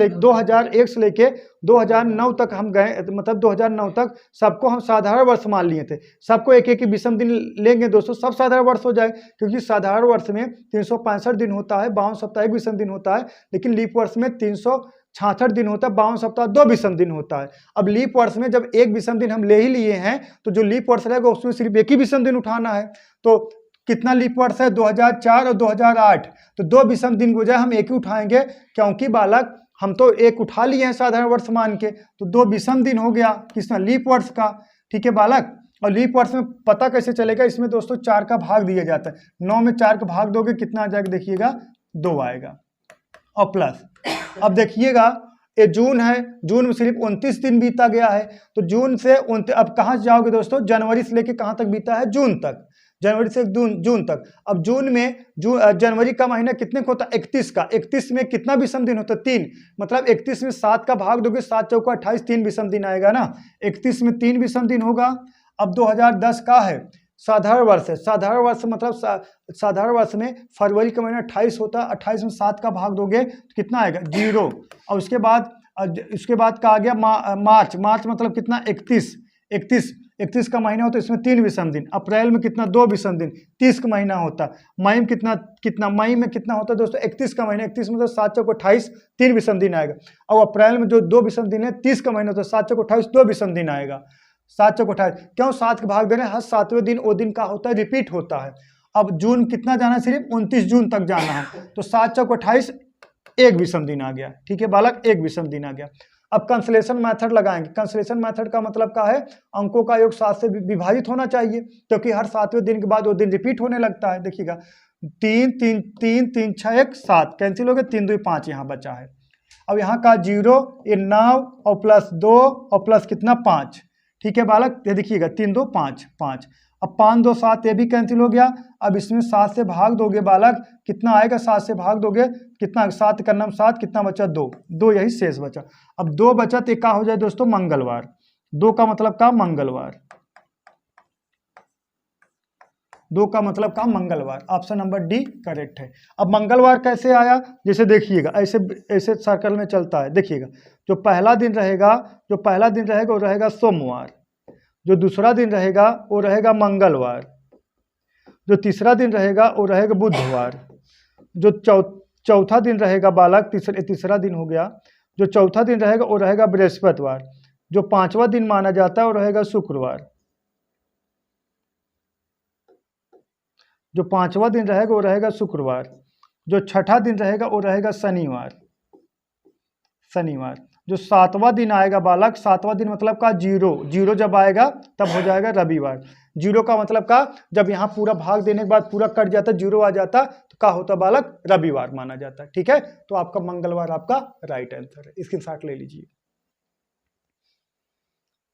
लेके 2009 तक हम गए, मतलब 2009 तक सबको हम साधारण वर्ष मान लिए थे। सबको एक एक विषम दिन लेंगे दोस्तों, सब साधारण वर्ष हो जाए, क्योंकि साधारण वर्ष में 365 दिन होता है, 52 सप्ताह 1 विषम दिन होता है। लेकिन लीप वर्ष में 366 दिन होता है, 52 सप्ताह 2 विषम दिन होता है। अब लीप वर्ष में जब 1 विषम दिन हम ले ही लिए हैं, तो जो लीप वर्ष रहेगा उसमें सिर्फ 1 ही विषम दिन उठाना है। तो कितना लीप वर्ष है? 2004 और 2008। तो 2 विषम दिन की बजाय हम 1 ही उठाएंगे, क्योंकि बालक हम तो 1 उठा लिए हैं साधारण वर्ष मान के, तो 2 विषम दिन हो गया किसका? लीप वर्ष का। ठीक है बालक, और लीप वर्ष में पता कैसे चलेगा? इसमें दोस्तों 4 का भाग दिया जाता है। 9 में 4 का भाग दोगे कितना आ जाएगा? देखिएगा 2 आएगा, और प्लस अब देखिएगा ये जून है, जून में सिर्फ 29 दिन बीता गया है। तो जून से अब कहाँ जाओगे दोस्तों? जनवरी से लेके कहाँ तक बीता है? जून तक। जनवरी से जून तक। अब जून में जनवरी का महीना कितने को होता है? 31 का। 31 में कितना विषम दिन होता है? 3। मतलब 31 में 7 का भाग दोगे, 7 चौका 28, 3 विषम दिन आएगा ना। 31 में 3 विषम दिन होगा। अब 2010 का है साधारण वर्ष है। साधारण वर्ष मतलब साधारण वर्ष में फरवरी का महीना 28 होता है। 28 में 7 का भाग दोगे तो कितना आएगा? 0। और उसके बाद का आ गया मार्च। मार्च मतलब कितना? 31 का महीना होता है, इसमें 3 विषम दिन। अप्रैल में कितना? 2 विषम दिन, 30 का महीना होता है। मई में कितना मई में कितना होता है दोस्तों? 31 का महीना। 31 में तो 7 चौक 28, 3 विषम दिन आएगा। और अप्रैल में जो 2 विषम दिन है, 30 का महीना होता है, 7 चौक 28, 2 विषम दिन आएगा। 7 चौक 28 क्यों? 7 के भाग दे रहे हैं, हर 7वें दिन वो दिन का होता है, रिपीट होता है। अब जून कितना जाना है? सिर्फ 29 जून तक जाना है। तो 7 चौक 28, 1 विषम दिन आ गया। ठीक है बालक, 1 विषम दिन आ गया। अब कंसलेशन मेथड लगाएंगे। कंसलेशन मेथड का मतलब क्या है? अंकों का योग 7 से विभाजित होना चाहिए, क्योंकि हर 7वें दिन के बाद वो दिन रिपीट होने लगता है। देखिएगा 3 3 3 3 6 1 7 कैंसिल हो गए, 3 2 5 यहाँ बचा है। अब यहाँ का 0 ये 9 और प्लस 2 और प्लस कितना? 5। ठीक है बालक, ये देखिएगा 3 2 5 5। अब 5 2 7 ये भी कैंसिल हो गया। अब इसमें 7 से भाग दोगे बालक, कितना आएगा? 7 से भाग दोगे कितना? 7 का नाम 7, कितना बचा? 2 यही शेष बचा। अब 2 बचा तो क्या हो जाए दोस्तों? मंगलवार। 2 का मतलब का? मंगलवार। 2 का मतलब का मंगलवार, ऑप्शन नंबर डी करेक्ट है। अब मंगलवार कैसे आया, जैसे देखिएगा ऐसे ऐसे सर्कल में चलता है, देखिएगा जो पहला दिन रहेगा वो रहेगा सोमवार, जो दूसरा दिन रहेगा वो रहेगा मंगलवार, जो तीसरा दिन रहेगा वो रहेगा बुधवार, जो चौथा दिन रहेगा बालक, तीसरा दिन हो गया, जो चौथा दिन रहेगा वो रहेगा बृहस्पतिवार, जो 5वां दिन माना जाता है वो रहेगा शुक्रवार, जो 5वां दिन रहेगा वो रहेगा शुक्रवार, जो 6ठा दिन रहेगा वो रहेगा शनिवार, जो 7वां दिन आएगा बालक, 7वां दिन मतलब का जीरो जब आएगा तब हो जाएगा रविवार। जीरो का मतलब का जब यहाँ पूरा भाग देने के बाद पूरा कट जाता, जीरो आ जाता तो क्या होता बालक, रविवार माना जाता है। ठीक है, तो आपका मंगलवार आपका राइट आंसर है, स्क्रीनशॉट ले लीजिए।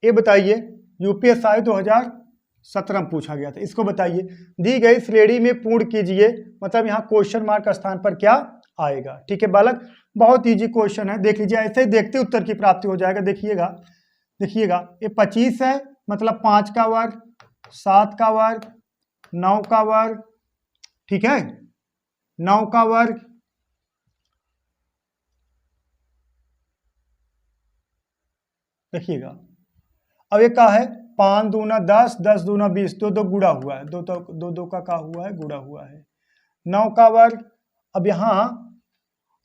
ये बताइए यूपीएसआई 2017 में पूछा गया था, इसको बताइए दी गई श्रेणी में पूर्ण कीजिए, मतलब यहाँ क्वेश्चन मार्क स्थान पर क्या आएगा। ठीक है बालक, बहुत इजी क्वेश्चन है, देख लीजिए, ऐसे ही देखते उत्तर की प्राप्ति हो जाएगा। देखिएगा ये 25 है, मतलब 5 का वर्ग, 7 का वर्ग, 9 का वर्ग, ठीक है 9 का वर्ग, देखिएगा अब ये क्या है, 5 दूना 10, 10 दूना 20, 2 गुड़ा हुआ है, दो का क्या हुआ है, गुड़ा हुआ है। 9 का वर्ग, अब यहाँ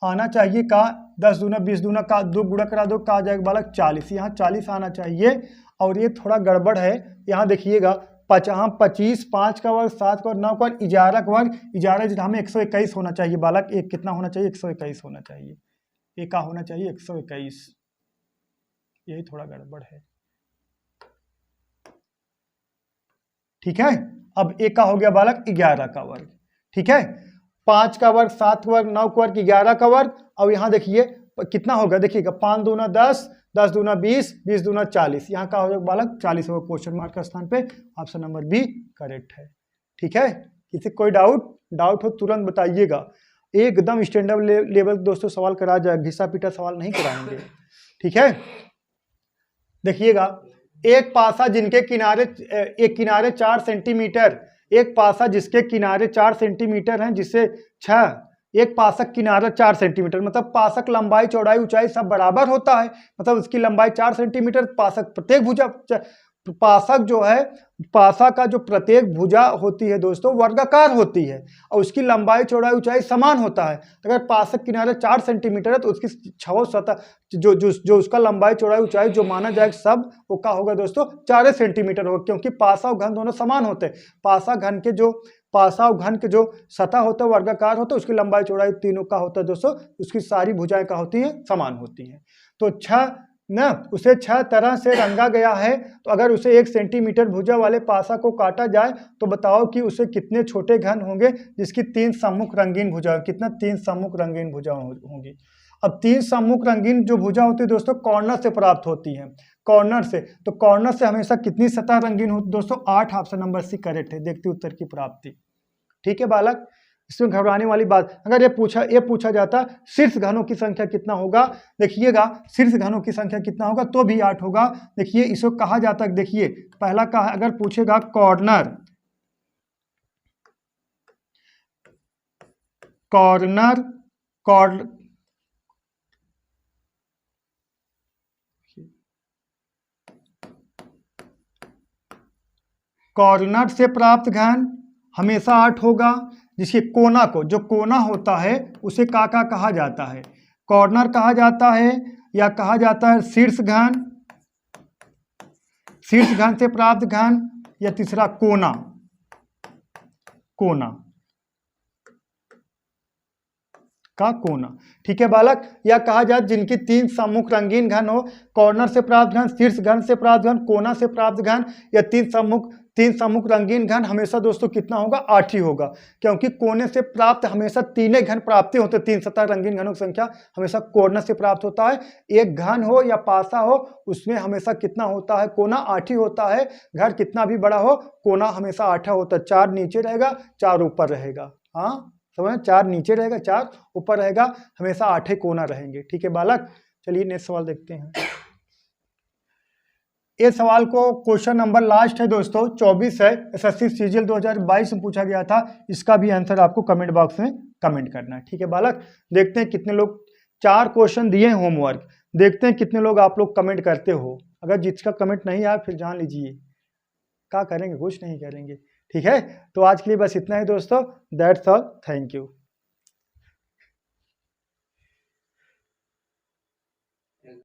आना चाहिए का 10 दूना 20 दूना का 2 गुड़ा करा दो, का आ जाएगा बालक 40, यहाँ 40 आना चाहिए। और ये थोड़ा गड़बड़ है, यहाँ देखिएगा 25, 5 का वर्ग, 7 का वर्ग, 9 का वर्ग, 11 का वर्ग, 11 हमें 121 होना चाहिए बालक, एक कितना होना चाहिए, 121 होना चाहिए, एक का होना चाहिए 121, यही थोड़ा गड़बड़ है। ठीक है, अब एक का हो गया बालक 11 का वर्ग, ठीक है 5 का वर्ग, 7 का वर्ग, 9 का वर्ग, 11 का वर्ग। अब यहाँ देखिए कितना होगा, देखिएगा 5 दूना 10, 10 दूना 20, 20 दूना 40, यहाँ का हो जाएगा बालक 40 होगा, क्वेश्चन मार्क का स्थान पे ऑप्शन नंबर बी करेक्ट है। ठीक है, किसी कोई डाउट हो तुरंत बताइएगा, एकदम स्टैंडर्ड लेवल दोस्तों सवाल करा जाए, घिसा पीटा सवाल नहीं कराएंगे। ठीक है, देखिएगा एक पासा जिनके किनारे, एक किनारे 4 सेंटीमीटर, एक पासा जिसके किनारे 4 सेंटीमीटर हैं, जिससे 6, एक पासक किनारा 4 सेंटीमीटर, मतलब पासक लंबाई चौड़ाई ऊंचाई सब बराबर होता है, मतलब उसकी लंबाई 4 सेंटीमीटर, पासक प्रत्येक भुजा, पासक जो है, पासा का जो प्रत्येक भुजा होती है दोस्तों वर्गाकार होती है और उसकी लंबाई चौड़ाई ऊंचाई समान होता है। अगर पासक किनारे 4 सेंटीमीटर है तो उसकी 6 सतह जो उसका लंबाई चौड़ाई ऊंचाई जो माना जाएगा सब वो क्या होगा दोस्तों 4 सेंटीमीटर होगा, क्योंकि पासा और घन दोनों समान होते हैं। पासा और घन के जो सतह होता है वर्गाकार होता है, उसकी लंबाई चौड़ाई तीनों का होता है दोस्तों, उसकी सारी भुजाएं क्या होती हैं, समान होती हैं। तो 6 ना उसे 6 तरह से रंगा गया है, तो अगर उसे 1 सेंटीमीटर भुजा वाले पासा को काटा जाए तो बताओ कि उसे कितने छोटे घन होंगे जिसकी 3 सम्मुख रंगीन भुजा, कितना 3 सम्मुख रंगीन भुजा होंगी। अब 3 सम्मुख रंगीन जो भुजा होती है दोस्तों कॉर्नर से प्राप्त होती है, कॉर्नर से, तो कॉर्नर से हमेशा कितनी सतह रंगीन होती दोस्तों 8, ऑप्शन नंबर सी करेक्ट है, देखते उत्तर की प्राप्ति। ठीक है बालक, इसमें घबराने वाली बात, अगर ये पूछा जाता शीर्ष घनों की संख्या कितना होगा, देखिएगा शीर्ष घनों की संख्या कितना होगा तो भी 8 होगा। देखिए इसको कहा जाता है, देखिए पहला कहा अगर पूछेगा कॉर्नर से प्राप्त घन हमेशा 8 होगा। जिसके कोना को, जो कोना होता है उसे का कहा जाता है, कॉर्नर कहा जाता है या कहा जाता है शीर्ष घन, शीर्ष घन से प्राप्त घन, या तीसरा कोना का कोना। ठीक है बालक, या कहा जाए जिनकी 3 सम्मुख रंगीन घन हो, कॉर्नर से प्राप्त घन, शीर्ष घन से प्राप्त घन, कोना से प्राप्त घन, या 3 सम्मुख रंगीन घन हमेशा दोस्तों कितना होगा 8 ही होगा, क्योंकि कोने से प्राप्त हमेशा 3 घन प्राप्ति होते, 3 सतह रंगीन घनों की संख्या हमेशा कॉर्नर से प्राप्त होता है। एक घन हो या पासा हो उसमें हमेशा कितना होता है, कोना 8 ही होता है। घर कितना भी बड़ा हो कोना हमेशा 8 होता है, 4 नीचे रहेगा 4 ऊपर रहेगा, हाँ समझ, 4 नीचे रहेगा 4 ऊपर रहेगा, हमेशा 8 कोना रहेंगे। ठीक है बालक, चलिए नेक्स्ट सवाल देखते हैं। ये सवाल को क्वेश्चन नंबर लास्ट है दोस्तों 24 है, एसएससी सीजीएल 2022 में पूछा गया था। इसका भी आंसर आपको कमेंट बॉक्स में कमेंट करना है, ठीक है बालक। देखते हैं कितने लोग, 4 क्वेश्चन दिए हैं होमवर्क, देखते हैं कितने लोग आप लोग कमेंट करते हो। अगर जिसका कमेंट नहीं आया फिर जान लीजिए क्या करेंगे, कुछ नहीं करेंगे, ठीक है। तो आज के लिए बस इतना ही दोस्तों, दैट्स ऑल, थैंक यू।